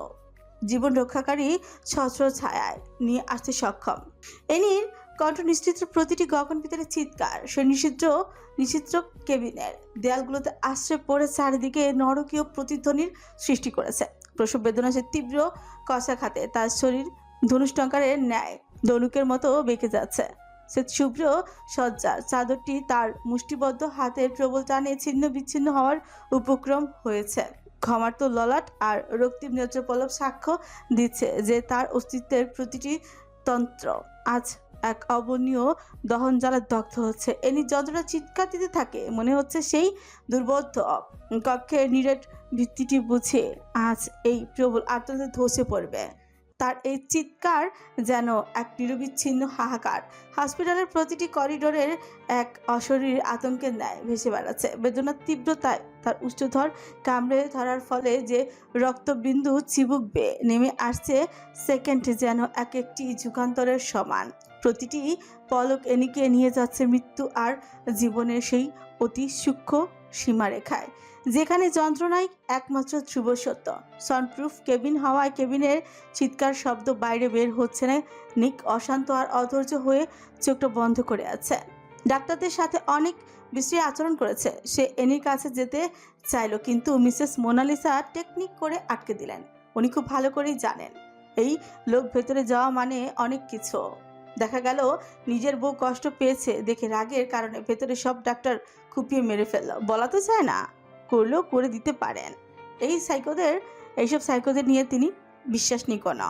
জীবন রক্ষাকারী ছত্র ছায়ায় নিয়ে আসতে সক্ষম। এনির কণ্ঠ নিশ্চিত্র প্রতিটি গগন ভিতরে চিৎকার। সে নিশ্চিত্র কেবিনের দেয়ালগুলোতে আশ্রয় পড়ে চারিদিকে নরকীয় প্রতিধ্বনির সৃষ্টি করেছে। প্রসব বেদনা সে তীব্র কষাঘাতে তার শরীর ধনুষ্টঙ্কারের ন্যায় ধনুকের মতো বেঁকে যাচ্ছে। সে শুভ্র সজ্জার চাদরটি তার মুষ্টিবদ্ধ হাতের প্রবল টানে ছিন্ন বিচ্ছিন্ন হওয়ার উপক্রম হয়েছে। ঘমার্ত ললাট আর রক্তিম নেত্রপল্লব সাক্ষ্য দিচ্ছে যে তার অস্তিত্বের প্রতিটি তন্ত্র আজ এক অবনীয় দহন জ্বালা দগ্ধ হচ্ছে। এনি যন্ত্রণা চিৎকার দিতে থাকে। মনে হচ্ছে সেই দুর্বোধ্য কক্ষের নিরেট ভিত্তিটি বুঝে আজ এই প্রবল আত্মতে ধসে পড়বে। তার এই চিৎকার যেন এক নিরবিচ্ছিন্ন হাহাকার। হসপিটালের প্রতিটি করিডোরের এক অশরীর আতঙ্কের ন্যায় ভেসে বেড়াচ্ছে। বেদনার তীব্রতায় তার উষ্ঠধর কামড়ে ধরার ফলে যে রক্তবিন্দু চিবুক বেয়ে নেমে আসছে, সেকেন্ডে যেন এক একটি যুগান্তরের সমান। প্রতিটি পলক এনিকে নিয়ে যাচ্ছে মৃত্যু আর জীবনের সেই অতি সূক্ষ্ম সীমারেখায়, যেখানে যন্ত্রণাই একমাত্র ধ্রুব সত্য। সাউন্ডপ্রুফ কেবিন হওয়ায় কেবিনের চিৎকার শব্দ বাইরে বের হচ্ছে না। নিক অশান্ত আর অধৈর্য হয়ে চোখটা বন্ধ করে আছে। ডাক্তারদের সাথে অনেক বিশ্রী আচরণ করেছে। সে এনির কাছে যেতে চাইল, কিন্তু মিসেস মোনালিসা টেকনিক করে আটকে দিলেন। উনি খুব ভালো করেই জানেন এই লোক ভেতরে যাওয়া মানে অনেক কিছু। দেখা গেল নিজের বউ কষ্ট পেয়েছে দেখে রাগের কারণে ভেতরে সব ডাক্তার খুপিয়ে মেরে ফেলল। বলা তো চায় না, করলেও করে দিতে পারেন। এইসব সাইকোদের নিয়ে তিনি বিশ্বাস নিকন।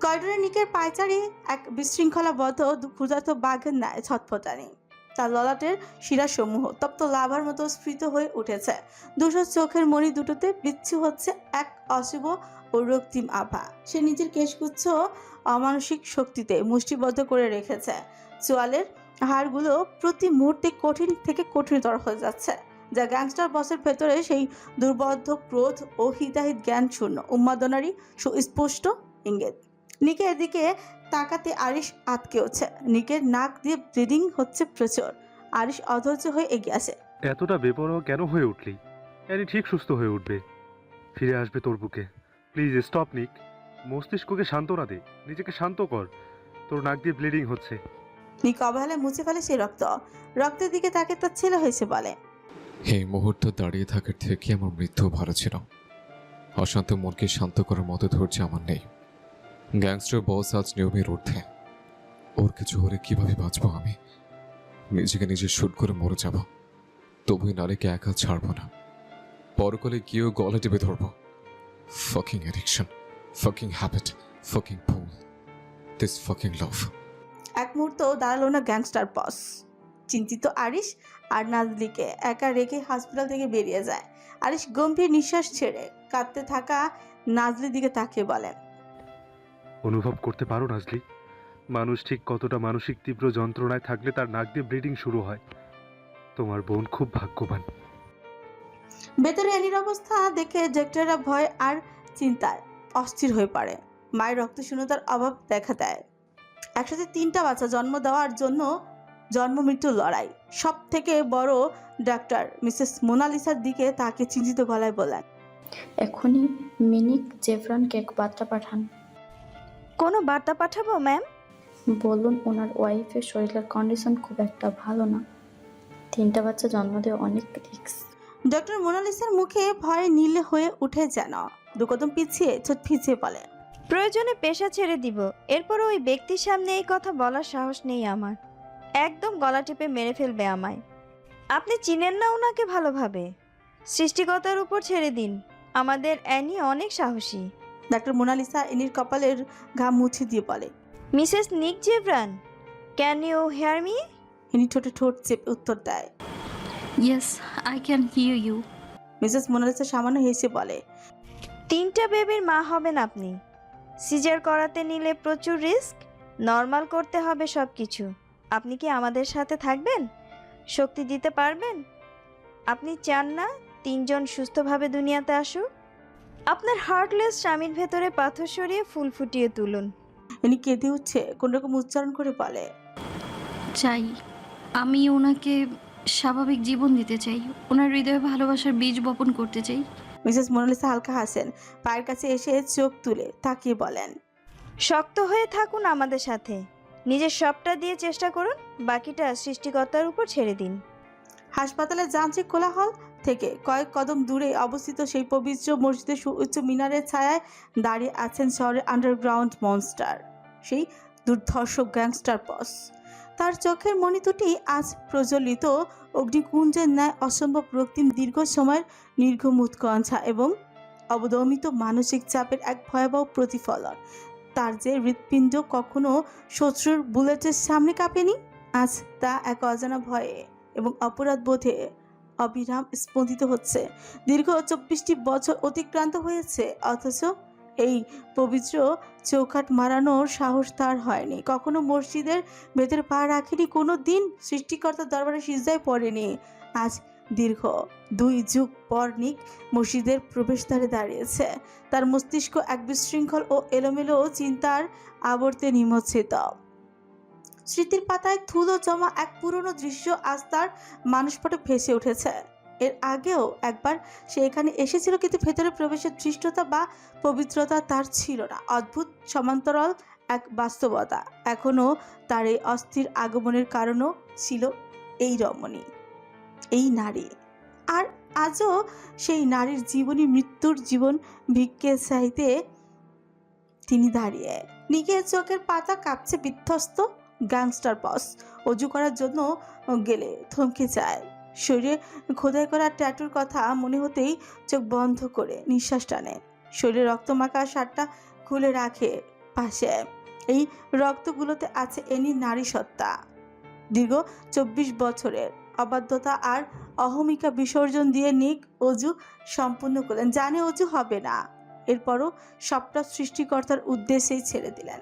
করিডোরে নিকের পায়চারি এক বিশৃঙ্খলাবদ্ধ ক্ষুধার্ত বাঘের ন্যায় ছটফটানি। তার ললাটের শিরাসমূহ তপ্ত লাভার মতো স্ফীত হয়ে উঠেছে। দুশো চোখের মণি দুটোতে বিচ্ছু হচ্ছে এক অশুভ ও রক্তিম আভা। সে নিজের কেশগুচ্ছ অমানসিক শক্তিতে মুষ্টিবদ্ধ করে রেখেছে। চোয়ালের হাড়গুলো প্রতি মুহূর্তে কঠিন থেকে কঠিনতর হয়ে যাচ্ছে, যা গ্যাংস্টার বসের ভেতরে সেই দুর্বোধ্য ক্রোধ ও হিতাহিত জ্ঞান শূন্য উন্মাদনারই সুস্পষ্ট ইঙ্গিত। নিকের দিকে তাকাতে আরিশ আটকেওছে। নিকের নাক দিয়ে ব্লিডিং হচ্ছে প্রচুর। আরিশ অধৈর্য হয়ে এগিয়ে আসে। এতটা বেপরোয়া কেন হয়ে উঠলি? অ্যানি ঠিক সুস্থ হয়ে উঠবে, ফিরে আসবে তোর বুকে। প্লিজ স্টপ নিক, মস্তিষ্ককে সান্ত্বনা দে, নিজেকে শান্ত কর। তোর নাক দিয়ে ব্লিডিং হচ্ছে। নিক অবহেলায় মুছে ফেলে সেই রক্তের দিকে তাকে তার ছেলে হয়েছে বলে। এই মুহূর্ত দাঁড়িয়ে থাকার থেকে আমার মৃত্যু ভালো ছিল। অশান্ত মনকে শান্ত করার মতো ধৈর্য আমার নেই। গ্যাংস্টার বস আজ নিয়মের ঊর্ধ্বে। ওর কিছু হলে কিভাবে বাঁচবো আমি? নিজেকে নিজে শুট করে মরে যাব, তবুই নারীকে একা ছাড়বো না। পরকালে গিয়েও গলা টিপে ধরবো। Fucking addiction, fucking habit, fucking pull, this fucking love. এক মুহূর্ত দাঁড়ালো না গ্যাংস্টার বস। চিন্তিত আরিশ আর নাজলিকে একা রেখে হসপিটাল থেকে বেরিয়ে যায়। আরিশ গম্ভীর নিঃশ্বাস ছেড়ে কাঁদতে থাকা নাজলির দিকে তাকিয়ে বলে, অনুভব করতে পারো নাজলি, মানুষ ঠিক কতটা মানসিক তীব্র যন্ত্রণায় থাকলে তার নাক দিয়ে ব্লিডিং শুরু হয়। তোমার বোন খুব ভাগ্যবান। ভেতরে এনির অবস্থা দেখে ডাক্তাররা ভয় আর চিন্তায় অস্থির হয়ে পড়ে। মায়ের রক্তশূন্যতার অভাব দেখা দেয়। একসাথে 3টা বাচ্চা জন্ম দেওয়ার জন্য জন্ম মৃত্যুর লড়াই। সব থেকে বড় ডাক্তার মিসেস মোনালিসার দিকে তাকে চিন্তিত গলায় বলেন, এখনই মিনিক জেফরানকে বার্তা পাঠান। কোনো বার্তা পাঠাবো ম্যাম? বলুন ওনার ওয়াইফের শরীরের কন্ডিশন খুব একটা ভালো না। 3টা বাচ্চা জন্ম দেওয়া অনেক রিস্ক। ডক্টর মোনালিসার মুখে ভয়ে নীল হয়ে উঠে যেন। 2 কদম পিছিয়ে ছোট পিছিয়ে বলে, প্রয়োজনে পেশা ছেড়ে দিব, এরপর ওই ব্যক্তির সামনে এই কথা বলার সাহস নেই আমার। একদম গলা টিপে মেরে ফেলবে আমায়। আপনি চিনেন না ওনাকে ভালোভাবে। সৃষ্টিকর্তার উপর ছেড়ে দিন, আমাদের অ্যানি অনেক সাহসী। ডাক্তার মোনালিসা এনির কপালের ঘাম মুছে দিয়ে বলে, Mrs Nick Jevran, can you hear me? এনি ঠোঁটে ঠোঁট চেপে উত্তর দেয়। Yes, I can hear you. Mrs Monalisa সামান্য হেসে বলে, 3টা বেবির মা হবেন আপনি। সিজার করাতে নিলে প্রচুর রিস্ক, নর্মাল করতে হবে সব কিছু। আপনি কি আমাদের সাথে থাকবেন? শক্তি দিতে পারবেন? আপনি চান না 3জন সুস্থভাবে দুনিয়াতে আসুক? আপনার হার্টলেস স্বামীর ভেতরে পাথর সরিয়ে ফুল ফুটিয়ে তুলুন। এনি কেঁদে উঠছে কোনরকম উচ্চারণ করে বলে, চাই, আমি ওনাকে স্বাভাবিক জীবন দিতে চাই, ওনার হৃদয়ে ভালোবাসার বীজ বপন করতে চাই। মিসেস মোনালিসা হালকা হাসেন, পায়ের কাছে এসে চোখ তুলে তাকিয়ে বলেন, শক্ত হয়ে থাকুন আমাদের সাথে, নিজের সবটা দিয়ে চেষ্টা করুন, বাকিটা সৃষ্টিকর্তার উপর ছেড়ে দিন। হাসপাতালের যান্ত্রিক কোলাহল থেকে কয়েক কদম দূরে অবস্থিত সেই পবিত্র মসজিদের সুউচ্চ মিনারের ছায়ায় দাঁড়িয়ে আছেন শহরের আন্ডারগ্রাউন্ড মনস্টার, সেই দুর্ধর্ষ গ্যাংস্টার বস। তার চোখের মণি দুটি আজ প্রজ্বলিত অগ্নিকুঞ্জের ন্যায় অসম্ভব রক্তিম, দীর্ঘ সময়ের নির্ঘুম উৎকণ্ঠা এবং অবদমিত মানসিক চাপের এক ভয়াবহ প্রতিফলন। তার যে হৃৎপিণ্ড কখনো শত্রুর বুলেটের সামনে কাঁপেনি, আজ তা এক অজানা ভয়ে এবং অপরাধ বোধে অবিরাম স্পন্দিত হচ্ছে। দীর্ঘ 24টি বছর অতিক্রান্ত হয়েছে, অথচ এই পবিত্র চৌকাঠ মারানোর সাহস তার হয়নি। কখনো মসজিদের ভেতরে পা রাখেনি, কোনো দিন সৃষ্টিকর্তার দরবারে সিজদায় পড়েনি। আজ দীর্ঘ 2 যুগ পর নিক মসজিদের প্রবেশদ্বারে দাঁড়িয়েছে। তার মস্তিষ্ক এক বিশৃঙ্খল ও এলোমেলো চিন্তার আবর্তে নিমজ্জিত। স্মৃতির পাতায় ধুলো জমা এক পুরনো দৃশ্য আজ তার মানসপটে ভেসে উঠেছে। এর আগেও একবার সে এখানে এসেছিল, কিন্তু ভেতরে প্রবেশের ধৃষ্টতা বা পবিত্রতা তার ছিল না। অদ্ভুত সমান্তরাল এক বাস্তবতা। এখনও তার এই অস্থির আগমনের কারণও ছিল এই রমণী, এই নারী। আর আজও সেই নারীর জীবনী মৃত্যুর জীবন ভিক্ষে চাইতে তিনি দাঁড়িয়ে। নিকের চোখের পাতা কাঁপছে। বিধ্বস্ত গ্যাংস্টার বস অজু করার জন্য গেলে থমকে যায়। শরীরে খোদাই করা ট্যাটুর কথা মনে হতেই চোখ বন্ধ করে নিঃশ্বাস টানে। শরীরে রক্তমাখা শার্টটা খুলে রাখে পাশে। এই রক্তগুলোতে আছে এনি নারী সত্তা। দীর্ঘ 24 বছরের অবাধ্যতা আর অহমিকা বিসর্জন দিয়ে নিক অজু সম্পূর্ণ করলেন। জানে অজু হবে না, এরপরও সবটা সৃষ্টিকর্তার উদ্দেশ্যেই ছেড়ে দিলেন।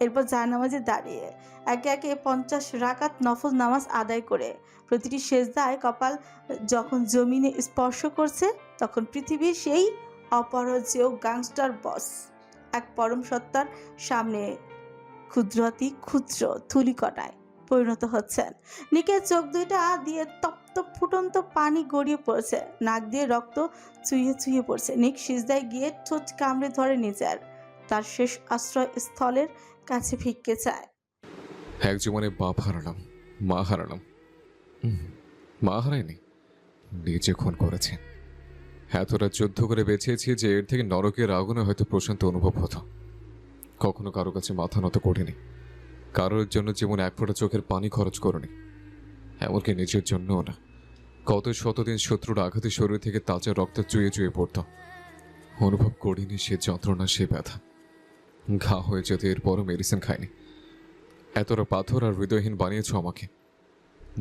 এরপর জায়নামাজে দাঁড়িয়ে একে একে 50 রাকাত নফল নামাজ আদায় করে প্রতিটি সেজদায় কপাল যখন জমিনে স্পর্শ করছে, তখন পৃথিবীর সেই অপরাজেয় গ্যাংস্টার বস এক পরম সত্তার সামনে ক্ষুদ্রাতি ক্ষুদ্র ধূলিকণায় পরিণত হচ্ছেন। নিকের চোখ দুইটা দিয়ে তপ্ত ফুটন্ত পানি গড়িয়ে পড়ছে, নাক দিয়ে রক্ত চুইয়ে চুইয়ে পড়ছে। নিক সিজদায় গিয়ে ঠোঁট কামড়ে ধরে নিজের তার শেষ আশ্রয় স্থলের কাছে ভিক্ষে চায়। এক জীবনে বাপ হারালাম, মা হারালাম। মা হারায়নি, নিজে খুন করেছে। এতটা যুদ্ধ করে বেঁচেছি যে এর থেকে নরকের আগুনে হয়তো প্রশান্ত অনুভব হতো। কখনো কারো কাছে মাথা নত করিনি, কারোর জন্য যেমন এক ফোঁটা চোখের পানি খরচ করিনি, এমনকি নিজের জন্যও না। কত শতদিন শত্রুর আঘাতে শরীর থেকে তাজা রক্ত চুয়ে চুয়ে পড়ত, অনুভব করিনি সে যন্ত্রণা, সে ব্যথা। ঘা হয়ে যেতে এরপরও মেডিসিন খাইনি, এতটা পাথর আর হৃদয়হীন বানিয়েছ আমাকে।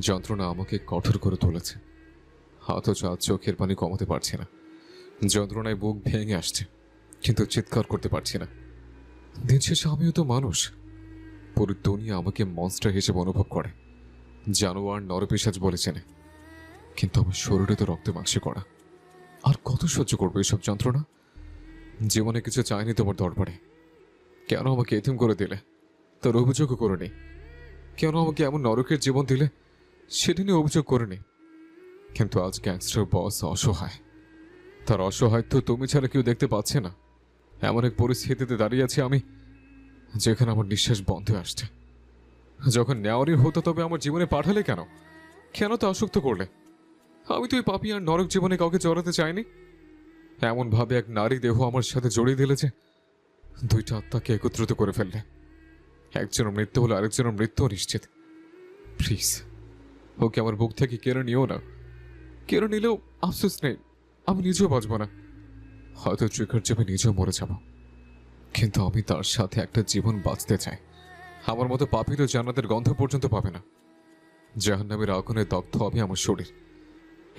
যন্ত্রণা আমাকে কঠোর করে তুলেছে, অথচ আজ চোখের পানি কমাতে পারছি না। যন্ত্রণায় বুক ভেঙে আসছে, কিন্তু চিৎকার করতে পারছি না। দিন শেষে আমিও তো মানুষ। পুরো দুনিয়া আমাকে মনস্টার হিসেবে অনুভব করে, জানোয়ার নরপিশাচ বলে চেনে, কিন্তু আমার শরীরে তো রক্তে মাংসে করা। আর কত সহ্য করবো এসব যন্ত্রণা? জীবনে কিছু চাইনি তোমার দরবারে, কেন আমাকে এতিম করে দিলে? তার অভিযোগও করে নি। কেন আমাকে এমন নরকের জীবন দিলে? সেটা নিয়ে অভিযোগ করে নি। কিন্তু আজ গ্যাংস্টার বস অসহায়। তার অসহায়ত্ব তুমি ছাড়া কেউ দেখতে পাচ্ছে না। এমন এক পরিস্থিতিতে দাঁড়িয়ে আছি আমি, যেখানে আমার নিঃশ্বাস বন্ধ হয়ে আসছে। যখন নেওয়ারই হতো তবে আমার জীবনে পাঠালে কেন? কেন তো আসক্ত করলে? আমি তো ওই পাপী আর নরক জীবনে কাউকে জড়াতে চাইনি। এমন ভাবে এক নারী দেহ আমার সাথে জড়িয়ে দিলে যে দুইটা আত্মাকে একত্রিত করে ফেললে। একজনের মৃত্যু হলে আরেকজনের মৃত্যু নিশ্চিত। প্লিজ ওকে আমার বুক থেকে কেড়ে নিও না। কেড়ে নিলেও আফসোস নেই, আমি নিজেও বাঁচব না। হয়তো ট্রিগার চেপে নিজেও মরে যাব, কিন্তু আমি তার সাথে একটা জীবন বাঁচতে চাই। আমার মতো পাপীরও জান্নাতের গন্ধ পর্যন্ত পাবে না। জাহান্নামের আগুনে দগ্ধ হবে আমার শরীর।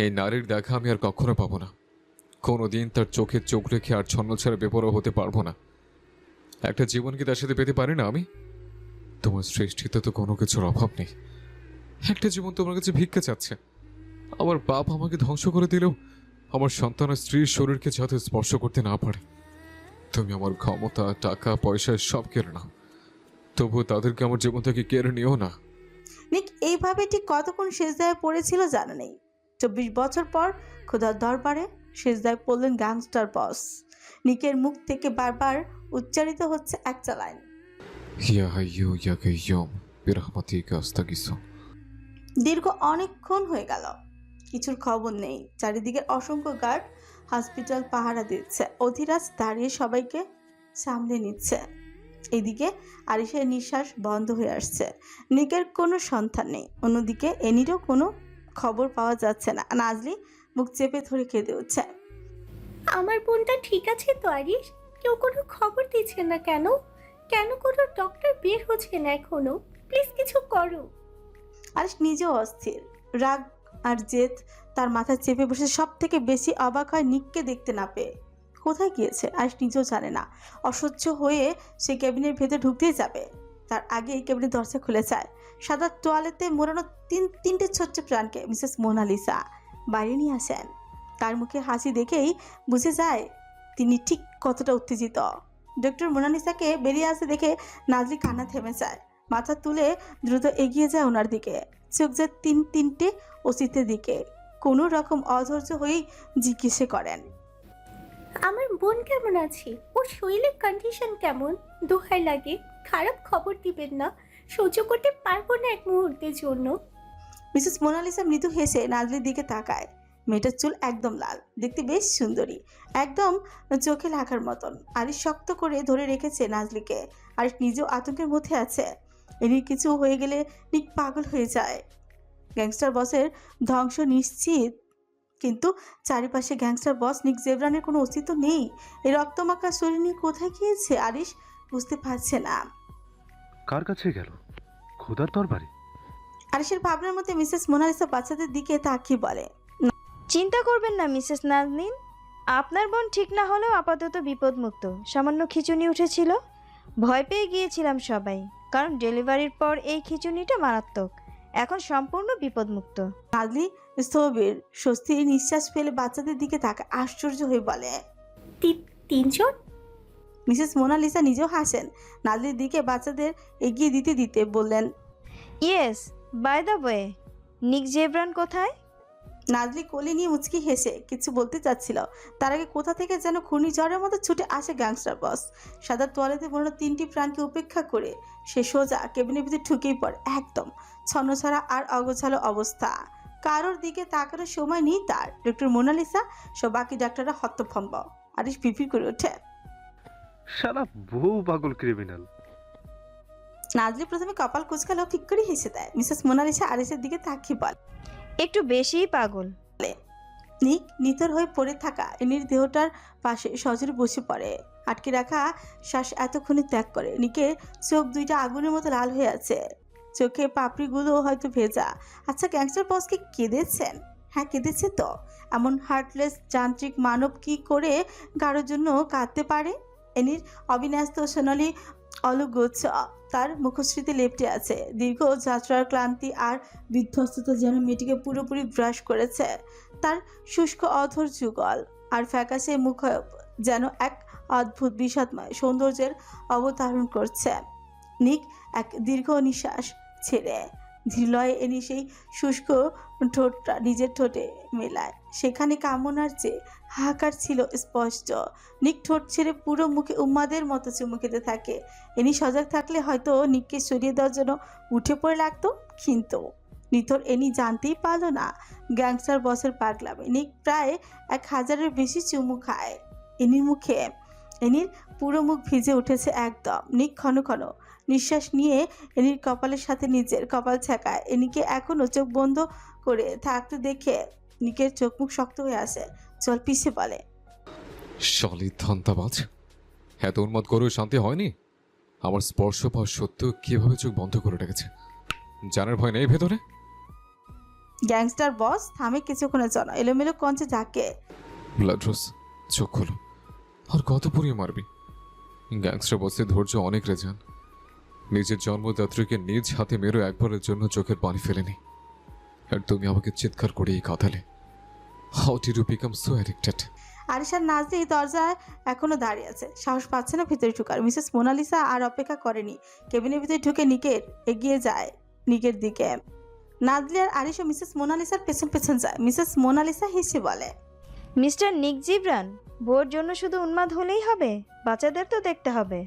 এই নারীর দেখা আমি আর কখনো পাবো না। কোনোদিন তার চোখে চোখ রেখে আর ছন্ন ছাড়া বেপরোয়া হতে পারবো না। একটা জীবন কি তার সাথে পেতে পারি না আমি? তোমার সৃষ্টিতে তো কোনো কিছুর অভাব নেই। একটা জীবন তোমার কাছে ভিক্ষা চাচ্ছে। আমার বাপ আমাকে ধ্বংস করে দিলেও আমার সন্তান আর স্ত্রীর শরীরকে যাতে স্পর্শ করতে না পারে। তুমি আমার ক্ষমতা, টাকা, পয়সা সব কেড়ে নাও, তবুও তাদেরকে আমার জীবন থেকে কেড়ে নিও না। নিক এইভাবে ঠিক কতক্ষণ সেজদায় পড়েছিল জানা নেই। 24 বছর পর খোদার দরবারে সেজদায় পড়লেন গ্যাংস্টার বস। নিকের মুখ থেকে বারবার উচ্চারিত হচ্ছে একটা লাইন, ইয়া হাইয়ু ইয়া কাইয়ুম বিরহমাতিকা আস্তাগিসু। দীর্ঘ অনেকক্ষণ হয়ে গেল, কিছুর খবর নেই। চারিদিকে অসংখ্য গার্ড হসপিটাল পাহারা দিচ্ছে। অধিরাজ দাঁড়িয়ে সবাইকে সামলে নিচ্ছে। এদিকে আরিশের নিঃশ্বাস বন্ধ হয়ে আসছে। নিকের কোনো সন্ধান নেই। অন্যদিকে এনিরও কোনো খবর পাওয়া যাচ্ছে না। নাজলি মুখ চেপে ধরে কেঁদে উঠছে। আমার বোনটা ঠিক আছে তো আরিশ? কেউ কোনো খবর দিচ্ছে না কেন? কেন কোনো ডক্টর বের হচ্ছে না এখনো? প্লিজ কিছু করো। আরিশ নিজেও অস্থির। রাগ আর জেদ তার মাথায় চেপে বসে। সব থেকে বেশি অবাক হয় নিককে দেখতে না পেয়ে। কোথায় গিয়েছে আরিশ নিজেও জানে না। অসহ্য হয়ে সে কেবিনের ভেতর ঢুকতেই যাবে, তার আগেই কেবিনের দরজা খুলে যায়। সাদা তোয়ালেতে মোড়ানো তিনটে ছোট্ট প্রাণকে মিসেস মোনালিসা বাইরে নিয়ে আসেন। তার মুখে হাসি দেখেই বুঝে যায় তিনি ঠিক কতটা উত্তেজিত। ডক্টর মোনালিসাকে বেরিয়ে আসতে দেখে নাজরি কান্না থেমে যায়। মাথা তুলে দ্রুত এগিয়ে যায় ওনার দিকে। চোখ যায় তিনটে অস্তিত্বের দিকে। কোনো রকম অধৈর্য হয়েই জিজ্ঞেস করেন, আমার বোন কেমন আছে? ওর শরীরের কন্ডিশন কেমন? দোহাই লাগে, খারাপ খবর দিবেন না, সহ্য করতে পারবো না এক মুহূর্তের জন্য। মিসেস মোনালিসা মৃদু হেসে নাজলির দিকে তাকায়। মেয়েটার চুল একদম লাল, দেখতে বেশ সুন্দরী, একদম চোখে লাগার মতন। আরিশ শক্ত করে ধরে রেখেছে নাজলিকে। আরিশ নিজেও আতঙ্কের মধ্যে আছে। এর কিছু হয়ে গেলে নিক পাগল হয়ে যায়। গ্যাংস্টার বসের ধ্বংস নিশ্চিত, কিন্তু চারিপাশে গ্যাংস্টার বস নিক জেবরানের কোনো অস্তিত্ব নেই। এই রক্তমাখা শরীর নিয়ে কোথায় গিয়েছে আরিশ বুঝতে পারছে না। কার কাছে গেল? খোদার দরবারে? আরিশের ভাবনার মধ্যে মিসেস মোনালিসা বাচ্চাদের দিকে তাকিয়ে বলে, চিন্তা করবেন না মিসেস নাজনীন, আপনার বোন ঠিক না হলেও আপাতত বিপদমুক্ত। সামান্য খিঁচুনি উঠেছিল, ভয় পেয়ে গিয়েছিলাম সবাই, কারণ ডেলিভারির পর এই খিঁচুনিটা মারাত্মক। এখন সম্পূর্ণ বিপদমুক্ত। নাজলি স্থবির স্বস্তির নিঃশ্বাস ফেলে বাচ্চাদের দিকে তাকায়, আশ্চর্য হয়ে বলে। তিনজন? মিসেস মোনালিসা নিজেও হাসেন। নাজলির দিকে বাচ্চাদের এগিয়ে দিতে দিতে বললেন, ইয়েস, বাই দ্য ওয়ে, নিক জেবরান কোথায়? নাজলি কোলে নিয়ে মুচকি হেসে কিছু বলতে চাচ্ছিল, তার আগে কোথা থেকে যেন ঘূর্ণিঝড়ের মতো ছুটে আসে গ্যাংস্টার বস। সাদা তোয়ালেতে মোড়ানো তিনটি প্রাণকে উপেক্ষা করে সে সোজা কেবিনের ভিতরে ঢুকেই পড়ে। একদম ছন্নছাড়া আর অগোছালো অবস্থা, কারোর দিকে তাকানোর সময় নেই তার। ডক্টর মোনালিসা সব বাকি ডাক্তাররা হতভম্ব। আরিশ পিপির করে ওঠে। শালা বহু পাগল ক্রিমিনাল। নাজলি প্রথমে কপাল কুচকালেও ঠিক করে হেসে দেয়। মিসেস মোনালিসা আরিশের দিকে তাকিয়ে বলে, একটু বেশিই পাগল। নিক নিথর হয়ে পড়ে থাকা এনির দেহটার পাশে সজোরে বসে পড়ে। আটকে রাখা শ্বাস এতক্ষণে ত্যাগ করে। নিকের চোখ দুইটা আগুনের মতো লাল হয়ে আছে, চোখে পাপড়িগুলো হয়তো ভেজা। আচ্ছা, গ্যাংস্টার বস কি কেঁদেছেন? হ্যাঁ, কেঁদেছে তো। এমন হার্টলেস যান্ত্রিক মানব কি করে কারোর জন্য কাঁদতে পারে? এনির অবিন্যস্ত সোনালি অলগোচ্ছ তার মুখশ্রীতে লেপ্টে আছে। দীর্ঘ যাত্রার ক্লান্তি আর বিধ্বস্ততা যেন মেয়েটিকে পুরোপুরি ব্রাশ করেছে। তার শুষ্ক অধর যুগল আর ফ্যাকাশে মুখ যেন এক অদ্ভুত বিষাদময় সৌন্দর্যের অবতারণ করছে। নিক এক দীর্ঘ নিঃশ্বাস ছেড়ে ধীরলয়ে এনে সেই শুষ্ক ঠোঁটটা নিজের ঠোঁটে মেলায়। সেখানে কামনার চেয়ে হাহাকার ছিল স্পষ্ট। নিক ঠোঁট ছেড়ে পুরো মুখে উন্মাদের মতো চুমু খেতে থাকে। এনি সজাগ থাকলে হয়তো নিককে সরিয়ে দেওয়ার জন্য উঠে পড়ে লাগতো, কিন্তু নিথর এনি জানতেই পারল না গ্যাংস্টার বসের পাগলামে। নিক প্রায় 1000-এর বেশি চুমু খায় এনির মুখে। এনির পুরো মুখ ভিজে উঠেছে একদম। নিক ক্ষণ ক্ষণ নিঃশ্বাস নিয়ে এনির কপালের সাথে নিজের কপাল ছেঁকায়। এনিকে এখনও চোখ বন্ধ করে থাকতে দেখে নিকের চোখ মুখ শক্ত হয়ে আসে। চল পিছে বলে। শালি ধান্তাবাজ, এত উন্মাদ করেও শান্তি হয়নি? আমার স্পর্শ পাওয়া সত্ত্বেও কিভাবে চোখ বন্ধ করে রেখেছে? জানার ভয় নেই ভেতরে? গ্যাংস্টার বস থামে কিছুক্ষণের জন্য, এলোমেলো কঞ্চে ঝাঁকে। ব্লাডরোজ, চোখ খোলো। আর কত পুড়িয়ে মারবি? গ্যাংস্টার বসের ধৈর্য অনেক রে যান। নিজের জন্মদাত্রীকে নিজ হাতে মেরো একবারের জন্য চোখের পানি ফেলেনি, আর তুমি আমাকে চিৎকার করে এই কাঁদালে। How did you become so addicted? আরিশার নাজলি দরজায় এখনো দাঁড়িয়ে আছে, সাহস পাচ্ছে না ভিতরে ঢুকার। মিসেস মোনালিসা আর অপেক্ষা করেনি, কেবিনের ভিতরে ঢুকে নিকের এগিয়ে যায় নিকের দিকে। নাজলি আর আরিশা মিসেস মোনালিসার পেছন পেছন যায়। মিসেস মোনালিসা হেসে বলে, মিস্টার নিক জিবরান, বউর জন্য শুধু উন্মাদ হলেই হবে? বাচ্চাদের তো দেখতে হবে।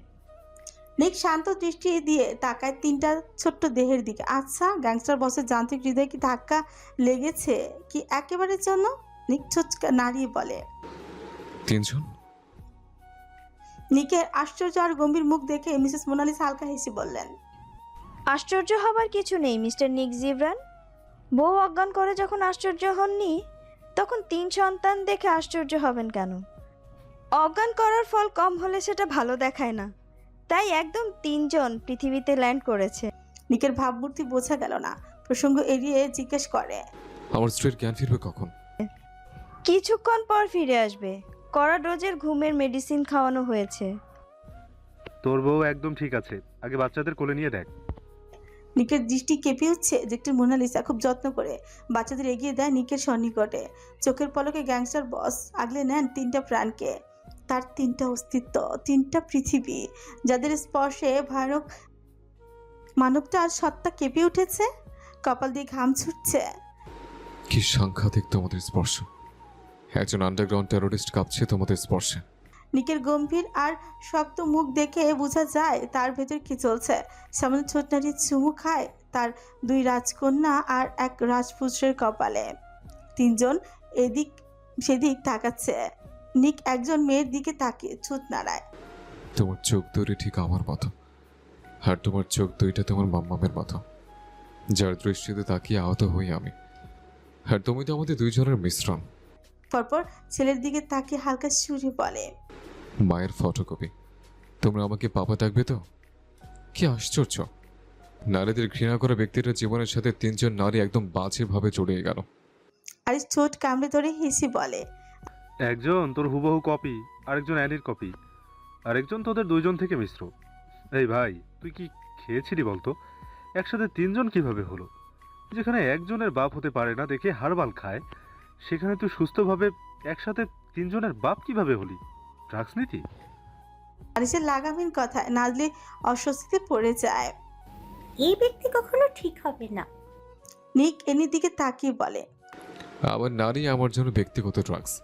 নিক শান্ত দৃষ্টি দিয়ে তাকায় তিনটা ছোট্ট দেহের দিকে। আচ্ছা, গ্যাংস্টার বসের যান্ত্রিক হৃদয়ে কি ধাক্কা লেগেছে কি একেবারের জন্য? নিক ছোটকা নাড়িয়ে বলে। 3 জন? নিকের আশ্চর্য আর গম্ভীর মুখ দেখে মিসেস মোনালিসা হালকা হেসে বললেন, আশ্চর্য হবার কিছু নেই মিস্টার নিক জিবরান। বউ অজ্ঞান করে যখন আশ্চর্য হননি, তখন 3 সন্তান দেখে আশ্চর্য হবেন কেন? অজ্ঞান করার ফল কম হলে সেটা ভালো দেখায় না। তাই একদম 3 জন পৃথিবীতে ল্যান্ড করেছে। নিকের ভাবমূর্তি বোঝা গেল না, প্রসঙ্গ এড়িয়ে জিজ্ঞেস করে, আমার স্ত্রীর জ্ঞান ফিরবে কখন? কিছুক্ষণ পর ফিরে আসবে। কড়া ডোজের ঘুমের মেডিসিন খাওয়ানো হয়েছে। তোর বউ একদম ঠিক আছে, আগে বাচ্চাদের কোলে নিয়ে দেখ। নিকের দৃষ্টি কেঁপে উঠছে। দেখতে মোনালিসা খুব যত্ন করে বাচ্চাদের এগিয়ে দেয় নিকের সন্নিকটে। চোখের পলকে গ্যাংস্টার বস আগলে নেন 3টা প্রাণকে, তার 3টা অস্তিত্ব, 3টা পৃথিবী, যাদের স্পর্শে ভয়ানক মানবটার সত্তা কেঁপে উঠেছে, কপাল দিয়ে ঘাম ছুটছে। কি সাংঘাতিক তোমাদের স্পর্শ! একজন আন্ডারগ্রাউন্ড টেরোরিস্ট কাঁপছে তোমাদের স্পর্শে। নিকের গম্ভীর আর শক্ত মুখ দেখে বোঝা যায় তার ভেতর কি চলছে। সামনে ছোট নারী চুমু খায় তার 2 রাজকন্যা আর 1 রাজপুত্রের কপালে। 3 জন এদিক সেদিক তাকাচ্ছে। নিক একজন মেয়ের দিকে তাকিয়ে ছুট নাড়ায়। তোমার চোখ দুটি ঠিক আমার মতো, আর তোমার চোখ দুইটা তোমার মাম্মামের মতো, যার দৃষ্টিতে তাকিয়ে আহত হই আমি। আর তুমি তো আমাদের 2 জনের মিশ্রণ। পরপর ছেলের দিকে তাকিয়ে হালকা সুরে বলে, মায়ের ফটোকপি। তোমরা আমাকে পাপা ডাকবে তো? কি আশ্চর্য! নারীদের ঘৃণা করা ব্যক্তির জীবনের সাথে 3 জন নারী একদম বাজেভাবে জড়িয়ে গেল। আর ঠোঁট কামড়ে ধরে হেসে বলে, একজন তোর হুবহু কপি, আরেকজন অ্যানির কপি, আরেকজন তোদের 2 জন থেকে মিশ্র। এই ভাই, তুই কি খেয়েছিলি বলতো? একসাথে 3 জন কিভাবে হলো? যেখানে একজনের বাপ হতে পারে না দেখে হারবাল খায়, সেখানে তুই সুস্থভাবে একসাথে 3 জনের বাপ কিভাবে হলি? ড্রাগস নীতি? আরিসের লাগামহীন কথায় নাজলি অস্বস্তিতে পড়ে যায়। এই ব্যক্তি কখনো ঠিক হবে না। নিক এনির দিকে তাকিয়ে বলে, আমার নারী আমার জন্য ব্যক্তিগত ড্রাগস।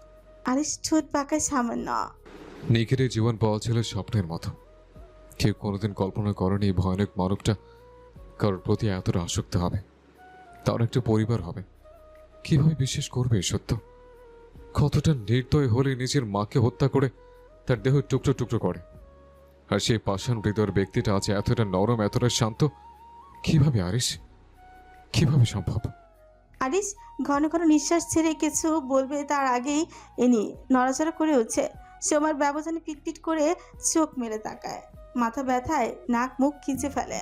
আরিস ঠোঁট পাকায় সামান্য। নিকের এই জীবন পাওয়া ছিল স্বপ্নের মতো। কেউ কোনোদিন কল্পনা করেনি এই ভয়ানক মানবটা কারোর প্রতি এতটা আসক্ত হবে, তার একটা পরিবার হবে। কিভাবে বিশ্বাস করবে এই সত্য? কতটা নির্দয় হলে নিজের মাকে হত্যা করে তার দেহ টুকরো টুকরো করে, আর সেই পাষাণ হৃদয়ের ব্যক্তিটা আছে এতটা নরম, এতটা শান্ত। কিভাবে আরিস, কিভাবে সম্ভব? আরিস ঘন ঘন নিঃশ্বাস ছেড়ে কিছু বলবে তার আগেই এনি নড়াচড়া করে উঠছে। সময়ের ব্যবধানে পিটপিট করে চোখ মেলে তাকায়, মাথা ব্যথায় নাক মুখ খিঁচে ফেলে,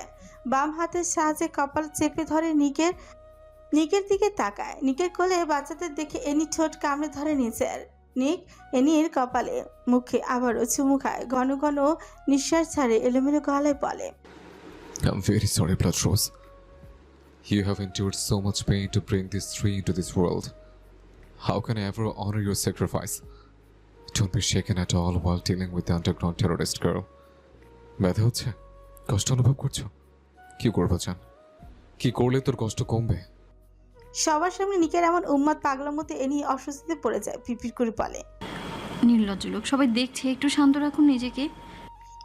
বাম হাতের সাহায্যে কপাল চেপে ধরে নিকের দিকে তাকায়। নিকের কোলে বাচ্চাদের দেখে এনি ঠোঁট কামড়ে ধরে নিচের। নিক এনির কপালে মুখে আবারও চুমু খায়, ঘন ঘন নিঃশ্বাস ছাড়ে, এলোমেলো গলায় বলে, I'm very sorry, Blood Rose. You have endured so much pain to bring these three into this world. How can I ever honor your sacrifice? Don't be shaken at all while dealing with the underground terrorist girl. ব্যথা হচ্ছে? কষ্ট অনুভব করছো? কি করবো জান? কি করলে তোর কষ্ট কমবে? সবার সামনে নিকের এমন উন্মাদ পাগলার মধ্যে এনি অস্বস্তিতে পড়ে যায়, পিপির করে বলে। নির্লজ্জ লোক, সবাই দেখছে, একটু শান্ত রাখুন নিজেকে।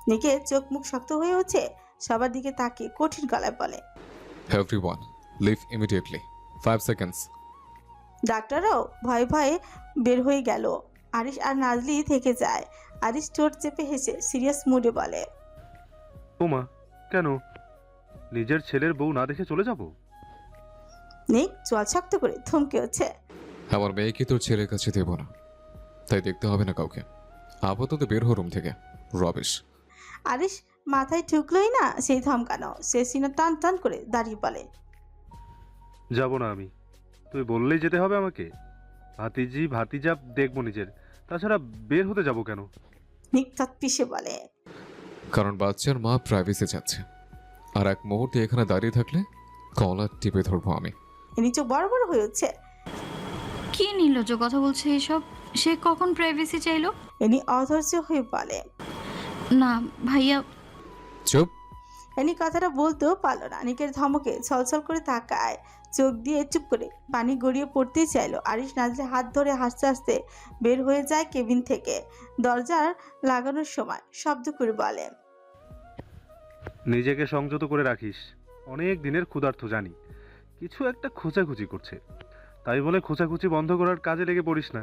নিকের চোখ মুখ শক্ত হয়ে ওঠে, সবার দিকে তাকিয়ে কঠিন গলায় বলে, Everyone, leave immediately. 5 seconds. ডাক্তারও ভয়ে ভয়ে বের হয়ে গেল। আরিশ আর নাজলি থেকে যায়। আরিশ ঠোঁট চেপে হেসে সিরিয়াস মুডে বলে, ওমা, কেন? নিজের ছেলের বউ না দেখে চলে যাব? নিক চোয়াল শক্ত করে থমকে হচ্ছে। আমার মেয়েকে তোর ছেলের কাছে দেব না, তাই দেখতে হবে না কাউকে। আপাতত বের হো রুম থেকে। রবিশ। আরিশ মাথায় ঠুকলোই না সেই ধমকানো, সে সিনা টান টান করে দাঁড়িয়ে বলে, যাব না আমি। তুই বললেই যেতে হবে আমাকে? ভাতিজি ভাতিজা দেখবো নিজের, তাছাড়া বের হতে যাব কেন? নিক তৎপিসে বলে, কারণ বাচ্চার মা প্রাইভেসি যাচ্ছে, আর এক মুহূর্তে এখানে দাঁড়িয়ে থাকলে কলার টিপে ধরবো আমি। এনি চোখ বড় বড় হয়ে হচ্ছে। কি নির্লজ্জ কথা বলছে এসব? সে কখন প্রাইভেসি চাইলো? এনি অধৈর্য হয়ে বলে, না ভাইয়া। চুপ। এনি কথাটা বলতেও পারলো না। নিকের ধমকে ছলছল করে তাকায়, চোখ দিয়ে চুপ করে পানি গড়িয়ে পড়তেই চাইলো। আরিশ নাজলে হাত ধরে হাসতে হাসতে বের হয়ে যায় কেবিন থেকে। দরজার লাগানোর সময় শব্দ করে বলে, নিজেকে সংযত করে রাখিস। অনেক দিনের ক্ষুধার্ত জানি, কিছু একটা খোঁচাখুচি করছে, তাই বলে খোঁচাখুচি বন্ধ করার কাজে লেগে পড়িস না।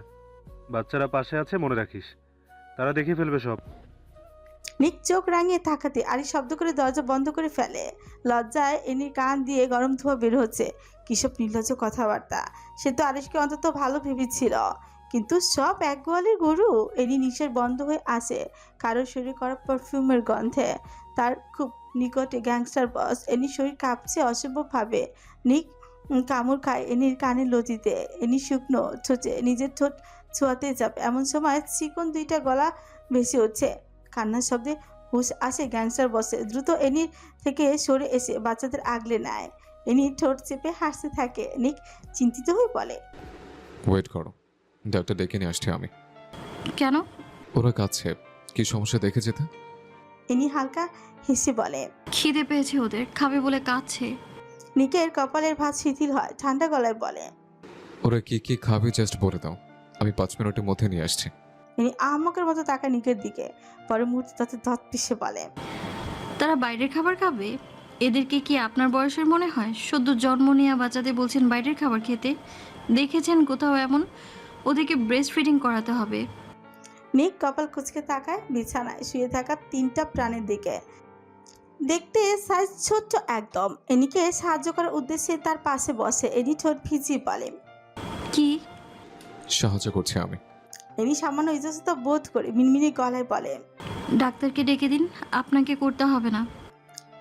বাচ্চারা পাশে আছে, মনে রাখিস, তারা দেখে ফেলবে সব। নিক চোখ রাঙিয়ে তাকাতে আরিশ শব্দ করে দরজা বন্ধ করে ফেলে। লজ্জায় এনির কান দিয়ে গরম ধোঁয়া বের হচ্ছে। কিসব নির্লজ্জ কথাবার্তা! সে তো আরিশকে অন্তত ভালো ভেবেছিল, কিন্তু সব এক গোয়ালের গরু। এনি নিঃশ্বাস বন্ধ হয়ে আসে কারোর শরীর করা পারফিউমের গন্ধে। তার খুব নিকটে গ্যাংস্টার বস। এনি শরীর কাঁপছে অসম্ভবভাবে। নিক কামড় খায় এনির কানে লতিতে। এনি শুকনো ঠোঁটে নিজের ঠোঁট ছোঁয়াতে যাবে এমন সময় চিকন দুইটা গলা ভেসে উঠছে। কান্নার শব্দে হুশ আসে গ্যাংস্টার বসে। দ্রুত এনির থেকে সরে এসে বাচ্চাদের আগলে নেয়। এনি ঠোঁট চেপে হাসতে থাকে। নিক চিন্তিত হয়ে বলে, ওয়েট করো, ডাক্তার ডেকে নিয়ে আসছি আমি। কেন? ওরা কাছে কি সমস্যা দেখে যেতে। এনি হালকা হেসে বলে, খিদে পেয়েছে ওদের, খাবে বলে কাঁদছে। নিকের কপালের ভাঁজ শিথিল হয়, ঠান্ডা গলায় বলে, ওরা কি কি খাবে জাস্ট বলে দাও, আমি 5 মিনিটের মধ্যে নিয়ে আসছি। ইনি আহমকের মতো তাকায় নিকের দিকে। পরে মুহূর্তে তাতে ধত পিষে বলে, তারা বাইরের খাবার খাবে? এদেরকে কি আপনার বয়সের মনে হয়? সদ্য জন্ম নেওয়া বাচ্চাদের বলছেন বাইরের খাবার খেতে? দেখেছেন কোথাও এমন? ওদেরকে ব্রেস্ট ফিডিং করাতে হবে। নিক কপাল কুঁচকে তাকায় বিছানায় শুয়ে থাকা 3টা প্রাণীর দিকে। দেখতে সাইজ ছোট্ট একদম। এনিকে সাহায্য করার উদ্দেশ্যে তার পাশে বসে। এনি ঠোঁট ভিজিয়ে বলে, কি? সাহায্য করছি আমি। এনি সামান্য ইতস্ততা বোধ করে মিনমিনি গলায় বলে, ডাক্তারকে ডেকে দিন, আপনাকে করতে হবে না।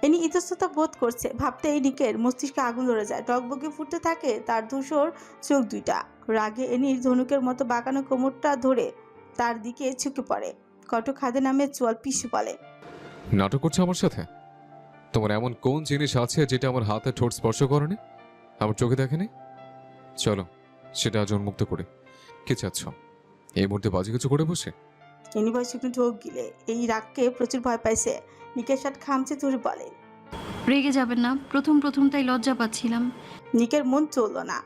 এনি ইতস্ততা বোধ করছে। ভাবতেই নিকের মস্তিষ্কে আগুন লড়ে যায়। টকবকে ফুটতে থাকে তার ধূসর চোখ দুইটা। রাগে এনির ধনুকের মতো বাঁকানো কোমরটা ধরে তার দিকে ঝুঁকে পড়ে। কটক খাদে নামে চোয়াল পিছু বলে, নাটক করছো আমার সাথে? তোমার এমন কোন জিনিস আছে যেটা আমার হাতে ঠোঁট স্পর্শ করেনি, আমার চোখে দেখেনি? চলো সেটা আজ উন্মুক্ত করে। কি চাচ্ছ এই মুহূর্তে বাজি কিছু করে বসে? এনি ভয় শুকনো ঢোক গিলে এই রাগকে প্রচুর ভয় পাইছে। নিকের শার্ট খামচে ধরে বলে, রেগে যাবেন না, প্রথম প্রথম তাই লজ্জা পাচ্ছিলাম। নিকের মন চলল না।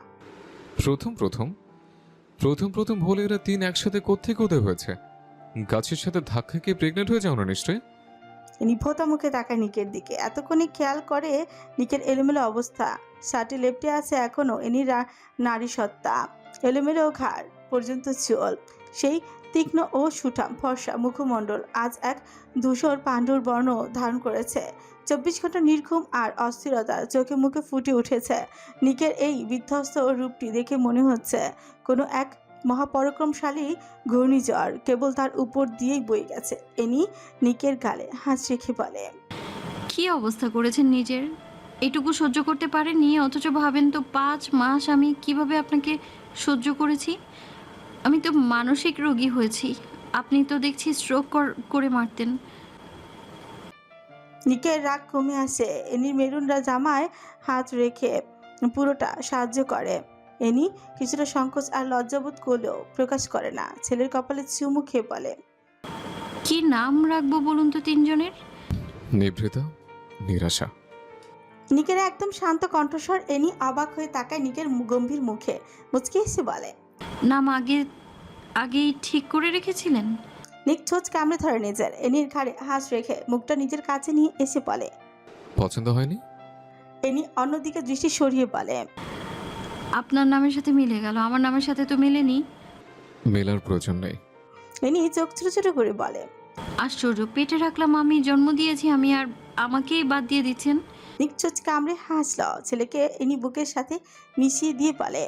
প্রথম প্রথম প্রথম প্রথম হলে এরা 3 একসাথে কোত্থেকে কোথায় হয়েছে? গাছের সাথে ধাক্কা খেয়ে প্রেগনেন্ট হয়ে যাও না নিশ্চয়ই? ইনি ভোতা মুখে তাকায় নিকের দিকে। এতক্ষণে খেয়াল করে নিকের এলোমেলো অবস্থা। শার্টে লেপটে আছে এখনো এনি নারী সত্তা। এলোমেলো ঘাড় পর্যন্ত চুল, সেই তীক্ষ্ণ ও সুঠাম ফর্সা মুখমণ্ডল আজ এক ধূসর পাণ্ডুর বর্ণ ধারণ করেছে। 24 ঘন্টা নির্ঘুম আর অস্থিরতার চোখে মুখে ফুটে উঠেছে। নিকের এই বিধ্বস্ত রূপটি দেখে মনে হচ্ছে কোনো এক মহাপরাক্রমশালী ঘূর্ণিঝড় কেবল তার উপর দিয়েই বয়ে গেছে। এনি নিকের গালে হাত রেখে বলে, কি অবস্থা করেছেন নিজের? এটুকু সহ্য করতে পারেননি, অথচ ভাবেন তো 5 মাস আমি কিভাবে আপনাকে সহ্য করেছি। আমি তো মানসিক রোগী হয়েছি, আপনি তো দেখছি স্ট্রোক করে মারতেন। নিকের রাগ কমে আসে। এনি মেরুনরা জামায় হাত রেখে পুরোটা সাহায্য করে। এনি কিছুটা সংকোচ আর লজ্জাবোধ করলেও প্রকাশ করে না। ছেলের কপালে চুমু খেয়ে বলে, কি নাম রাখবো বলুন তো তিনজনের? নিভৃতা, নিরাশা। নিকের একদম শান্ত কণ্ঠস্বর। এনি অবাক হয়ে তাকায় নিকের গম্ভীর মুখে, মুচকি এসে বলে, নাম আগেই ঠিক করে রেখেছিলেন? নিক ছোঁচ কামড়ে ধরে নিজের। এনির ঘাড়ে হাত রেখে মুখটা নিজের কাছে নিয়ে এসে বলে। পছন্দ হয়নি? এনি অন্যদিকে দৃষ্টি সরিয়ে বলে, আপনার নামের সাথে মিলে গেল, আমার নামের সাথে তো মেলেনি। মেলার প্রয়োজন নেই। এনি চোখ ছোট ছোট করে বলে। আশ্চর্য, পেটে রাখলাম আমি, জন্ম দিয়েছি আমি, আর আমাকেই বাদ দিয়ে দিচ্ছেন। নিক ছোঁচ কামড়ে হাসল। ছেলেকে এনি বুকের সাথে মিশিয়ে দিয়ে বলে,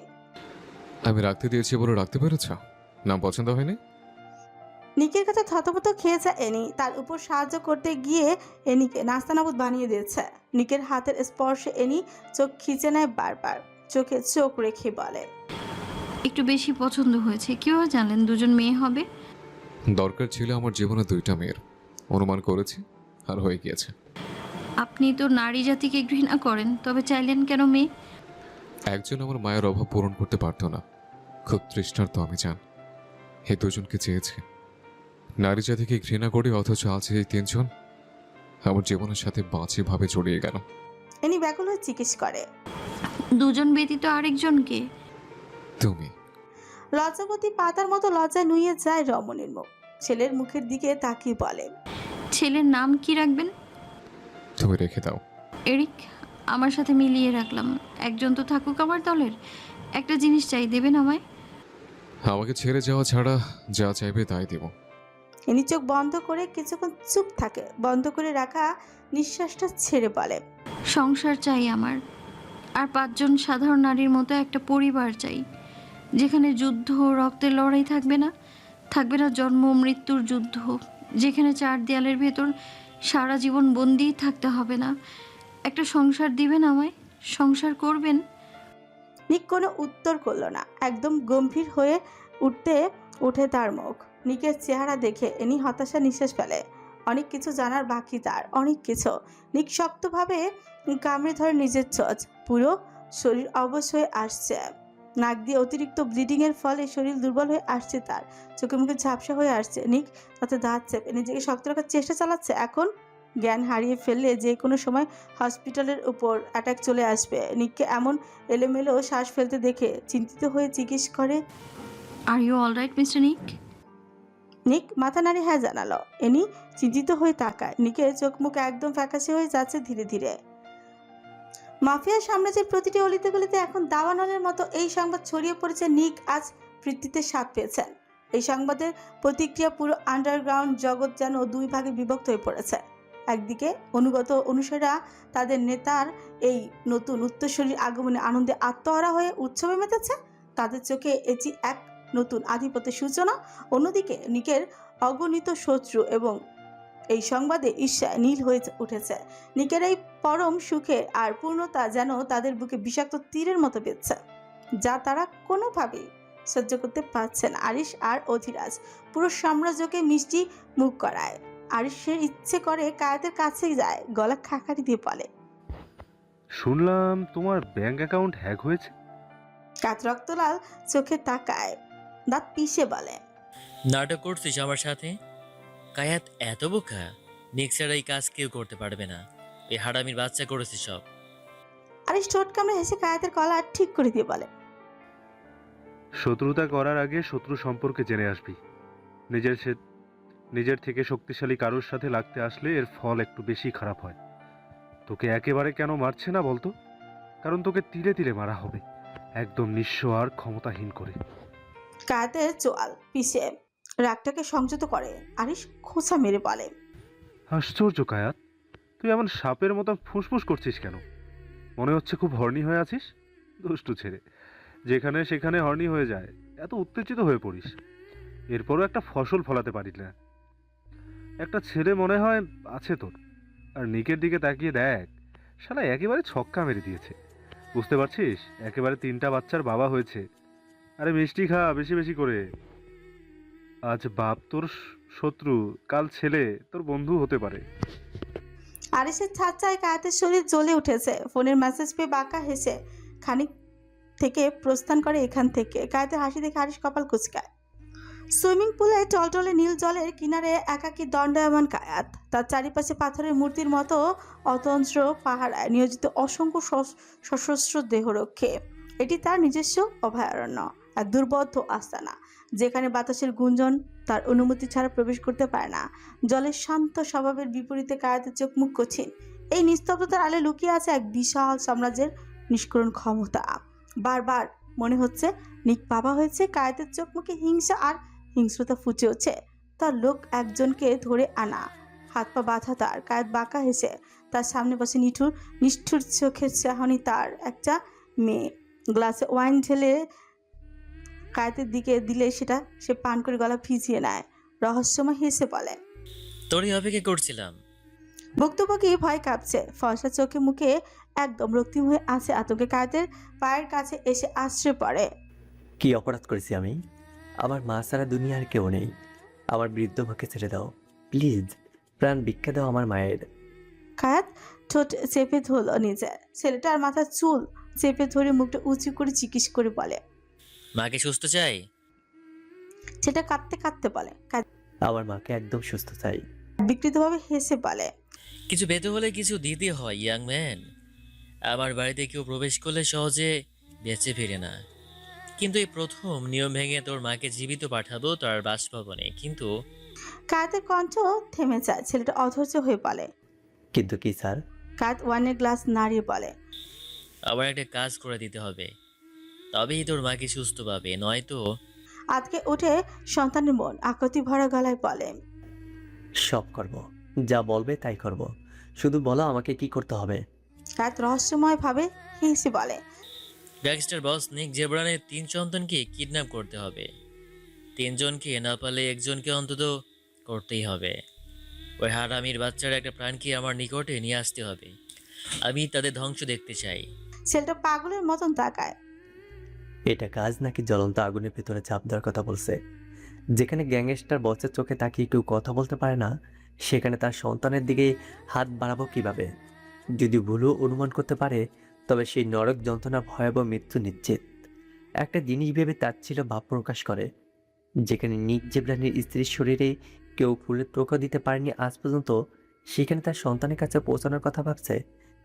আমি রাখতে দিয়েছি বলে রাখতে পেরেছ? নাম পছন্দ হয়নি? নিকের কাছে থতমত খেয়েছে এনি। তার উপর সাহায্য করতে গিয়ে এনিকে নাস্তানাবুদ বানিয়ে দিচ্ছে। নিকের হাতের স্পর্শে এনি চোখ খিচে নেয় বারবার। চোখে চোখ রেখে বলে, একটু বেশি পছন্দ হয়েছে। কিভাবে জানলেন দুজন মেয়ে হবে? দরকার ছিল আমার জীবনে 2টা মেয়ের। অনুমান করেছি আর হয়ে গিয়েছে। আপনি তো নারী জাতিকে ঘৃণা করেন, তবে চাইলেন কেন মেয়ে? একজন আমার মায়ের অভাব পূরণ করতে পারতো না। খুব তৃষ্ণার্ত আমি জান। এই দুজনকে চেয়েছি। নারী জাতিকে ঘৃণা করি, অথচ আজ এই 3জন আমার জীবনের সাথে বাঁচি ভাবে জড়িয়ে গেল। এনি ব্যাকুল হয়ে জিজ্ঞেস করে, দুজন ব্যতীত আরেকজনকে? তুমি। লজ্জাবতী পাতার মতো লজ্জায় নুয়ে যায় রমণীর মুখ। ছেলের মুখের দিকে তাকিয়ে বলে, ছেলের নাম কি রাখবেন? তুমি রেখে দাও। এরিক। আমার সাথে মিলিয়ে রাখলাম। একজন তো থাকুক আমার দলের। একটা জিনিস চাই, দেবেন আমায়? আমাকে ছেড়ে যাওয়া ছাড়া যা চাইবে তাই দেব। এনি চোখ বন্ধ করে কিছুক্ষণ চুপ থাকে। বন্ধ করে রাখা নিঃশ্বাসটা ছেড়ে বলে, সংসার চাই আমার, আর 5 জন সাধারণ নারীর মতো একটা পরিবার চাই, যেখানে যুদ্ধ রক্তের লড়াই থাকবে না, থাকবে না জন্ম মৃত্যুর যুদ্ধ, যেখানে 4 দেয়ালের ভেতর সারা জীবন বন্দি থাকতে হবে না। একটা সংসার দিবেন আমায়? সংসার করবেন? নিক কোনো উত্তর করলো না। একদম গম্ভীর হয়ে উঠে তার মুখ। নিকের চেহারা দেখে এনি হতাশা নিঃশ্বাস ফেলে। অনেক কিছু জানার বাকি তার, অনেক কিছু। নিক শক্তভাবে কামড়ে ধরে নিজের চোঁচ। পুরো শরীর অবশ হয়ে আসছে। নাক দিয়ে অতিরিক্ত ব্লিডিং এর ফলে শরীর দুর্বল হয়ে আসছে তার। চোখে মুখে ঝাপসা হয়ে আসছে। নিক তাতে দাঁত চেপে নিজেকে শক্ত রাখার চেষ্টা চালাচ্ছে। এখন জ্ঞান হারিয়ে ফেললে যে কোনো সময় হসপিটালের উপর অ্যাটাক চলে আসবে। নিককে এমন এলোমেলো শ্বাস ফেলতে দেখে চিন্তিত হয়ে জিজ্ঞেস করে, আর ইউ অলরাইট মিস্টার নিক? নিক মাথা নাড়ি হ্যাঁ জানালো। এনি চিন্তিত হয়ে তাকায়। নিকের চোখ মুখ একদম ফ্যাকাশে হয়ে যাচ্ছে ধীরে ধীরে। মাফিয়ার সাম্রাজ্যের প্রতিটি অলিতে গলিতে এখন দাওয়ানলের মতো এই সংবাদ ছড়িয়ে পড়েছে। নিক আজ পৃথিবীতে স্বাদ পেয়েছেন। এই সংবাদের প্রতিক্রিয়া পুরো আন্ডারগ্রাউন্ড জগৎ যেন 2 ভাগে বিভক্ত হয়ে পড়েছে। একদিকে অনুগত অনুসারীরা তাদের নেতার এই নতুন উত্তরসূরির আগমনে আনন্দে আত্মহারা হয়ে উৎসবে মেতেছে। তাদের চোখে এটি এক নতুন আধিপত্যের সূচনা। অন্যদিকে নিকের অগণিত শত্রু এবং এই সংবাদে ঈর্ষায় নীল হয়ে উঠেছে। নিকের এই পরম সুখে আর পূর্ণতা যেন তাদের বুকে বিষাক্ত তীরের মতো বেঁধেছে, যা তারা কোনোভাবেই সহ্য করতে পারছে না। আরিশ আর অধিরাজ পুরো সাম্রাজ্যকে মিষ্টি মুখ করায়। আরিশের ইচ্ছে করে কায়েতের কাছে যায়, গলা খাকারি দিয়ে বলে, শুনলাম তোমার ব্যাংক অ্যাকাউন্ট হ্যাক হয়েছে। কাত রক্তলাল চোখে তাকায়, দাঁত পিষে বলে, নাটক করছিস আমার সাথে? কায়াত এত বোকা? নিক ছাড়া এই কাজ কেউ করতে পারবে না। এই হারামির বাচ্চা করেছে সব। আরিশ ঠোঁট কামড়ে হেসে কায়েতের কলা ঠিক করে দিয়ে বলে, শত্রুতা করার আগে শত্রু সম্পর্কে জেনে আসবি। নিজের থেকে শক্তিশালী কারোর সাথে লাগতে আসলে এর ফল একটু বেশি খারাপ হয়। তোকে একেবারে কেন মারছে না বলতো? কারণ তোকে তিলে তিলে মারা হবে, একদম নিঃস্ব আর ক্ষমতাহীন করে। কায়েতের চোয়াল পিষে রাগটাকে সংযত করে। আরিশ খোঁচা মেরে বলে, আশ্চর্য কায়াত, তুই এমন সাপের মতো ফুসফুস করছিস কেন? মনে হচ্ছে খুব হর্নি হয়ে আছিস। দুষ্টু ছেড়ে, যেখানে সেখানে হর্নি হয়ে যায়। এত উত্তেজিত হয়ে পড়িস? এরপরও একটা ফসল ফলাতে পারিস না। একটা ছেলে মনে হয় আছে তোর, আর নিকের দিকে তাকিয়ে দেখ, শালা একেবারে ছক্কা মেরে দিয়েছে। বুঝতে পারছিস, একেবারে 3টা বাচ্চার বাবা হয়েছে। আরে মিষ্টি খা বেশি বেশি করে। আজ বাপ তোর শত্রু, কাল ছেলে তোর বন্ধু হতে পারে। আরিসের ছাড়চায় কায়াতের শরীর জ্বলে উঠেছে। ফোনের মেসেজ পেয়ে বাঁকা হেসে খানিক থেকে প্রস্থান করে এখান থেকে। কায়াতের হাসি দেখে আরিস কপাল কুঁচকায়। সুইমিং পুলে টলটলে নীল জলের কিনারে একাকী দণ্ডায়মান কায়াত। তার চারিপাশে পাথরের মূর্তির মতো অতন্ত্র পাহারায় নিয়োজিত অসংখ্য সশস্ত্র দেহরক্ষী। এটি তার নিজস্ব অভয়ারণ্য, এক দুর্বোধ্য আস্তানা, যেখানে বাতাসের গুঞ্জন তার অনুমতি ছাড়া প্রবেশ করতে পারে না। জলের শান্ত স্বভাবের বিপরীতে কায়াতের চোখ মুখ কঠিন। এই নিস্তব্ধতার আলে লুকিয়ে আছে এক বিশাল সাম্রাজ্যের নিষ্করুণ ক্ষমতা। বারবার মনে হচ্ছে নিক বাবা হয়েছে। কায়াতের চোখ মুখে হিংসা আর হিংস্রতা ফুটে উঠছে। তার লোক একজনকে ধরে আনা, হাত পা বাঁধা তার। কায়াত বাঁকা হেসে তার সামনে বসে নিষ্ঠুর চোখের চাহনি তার একটা মেয়ে। গ্লাসে ওয়াইন ঢেলে কায়াতের দিকে দিলে সেটা সে পান করে গলা ভিজিয়ে নেয়। রহস্যময় হেসে বলে, তোরই অপেক্ষা করছিলাম। ভুক্তভোগী ভয় কাঁপছে, ফর্সা চোখে মুখে একদম রক্তিম হয়ে আছে আতঙ্কে। কায়াতের পায়ের কাছে এসে আশ্রয় পড়ে। কি অপরাধ করেছি আমি? আমার মা ছাড়া দুনিয়ার কেউ নেই। আমার বৃদ্ধ মাকে ছেড়ে দাও প্লিজ, প্রাণ ভিক্ষা দাও আমার মায়ের। কায়াত ঠোঁট চেপে ধরল নিজের। ছেলেটার মাথার চুল চেপে ধরে মুখটা উঁচু করে জিজ্ঞেস করে বলে, মাকে সুস্থ চাই। সেটা কাঁদতে কাঁদতে বলে। কায়াত আমার মাকে একদম সুস্থ চাই। বিকৃতভাবে হেসে বলে, কিছু পেতে হলে কিছু দিতে হয় ইয়াং ম্যান। আমার বাড়িতে কেউ প্রবেশ করলে সহজে বেঁচে ফিরে না, কিন্তু এই প্রথম নিয়ম ভেঙে তোর মাকে জীবিত পাঠাবো তার বাসভবনে। কিন্তু কায়াতের কণ্ঠ থেমে যায়। ছেলেটা অধৈর্য হয়ে বলে, কিন্তু কি স্যার? কায়াত ওয়াইনের গ্লাস নাড়িয়ে বলে, আবার একটা কাজ করে দিতে হবে, তবেই তোর মাকে সুস্থ পাবে, নয়তো। আজকে উঠে সন্তানের মন আকুতি ভরা গলায় বলে, সব করব, যা বলবে তাই করব, শুধু বলো আমাকে কি করতে হবে। কায়াত রহস্যময় ভাবে হেসে বলে, গ্যাংস্টার বস নিক জেব্রানের 3 সন্তানকে কিডন্যাপ করতে হবে। 3 জনকে না পারলে একজনকে অন্তত করতেই হবে। ওই হারামির বাচ্চার একটা প্রাণকে আমার নিকটে নিয়ে আসতে হবে। আমি তাদের ধ্বংস দেখতে চাই। ছেলেটা পাগলের মতন তাকায়। এটা কাজ নাকি জ্বলন্ত আগুনের ভেতরে চাপ দেওয়ার কথা বলছে? যেখানে গ্যাংস্টার বসের চোখে তাকিয়ে কেউ কথা বলতে পারে না, সেখানে তার সন্তানের দিকে হাত বাড়াবো কিভাবে? যদি ভুলও অনুমান করতে পারে, তবে সেই নরক যন্ত্রণা ভয়াবহ মৃত্যু নিশ্চিত। একটা জিনিস ভেবে তার ছিল ভাব প্রকাশ করে, যেখানে নিক জেব্রানের স্ত্রীর শরীরে কেউ ফুলের টোকা দিতে পারেনি আজ পর্যন্ত, সেখানে তার সন্তানের কাছে পৌঁছানোর কথা ভাবছে।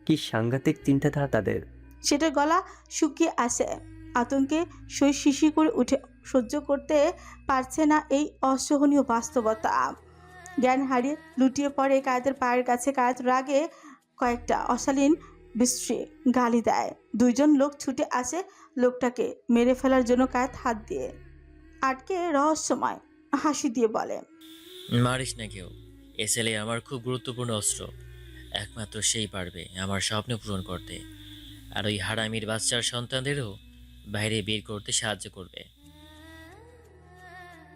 কি সাংঘাতিক চিন্তাধারা তাদের! সেটার গলা শুকিয়ে আসে। আতঙ্কে শরীর শিশি করে উঠে। সহ্য করতে পারছে না এই অসহনীয় বাস্তবতা। জ্ঞান হারিয়ে লুটিয়ে পড়ে কায়েতের পায়ের কাছে। কায়েত রাগে কয়েকটা অশালীন বিশ্রী গালি দেয়। 2 জন লোক ছুটে আসে লোকটাকে মেরে ফেলার জন্য। কায়েত হাত দিয়ে আটকে রহস্যময় হাসি দিয়ে বলে, মারিস না কেউ। এ ছেলে আমার খুব গুরুত্বপূর্ণ অস্ত্র। একমাত্র সেই পারবে আমার স্বপ্ন পূরণ করতে, আর ওই হারামির বাচ্চার সন্তানদেরও বাইরে বের করতে সাহায্য করবে।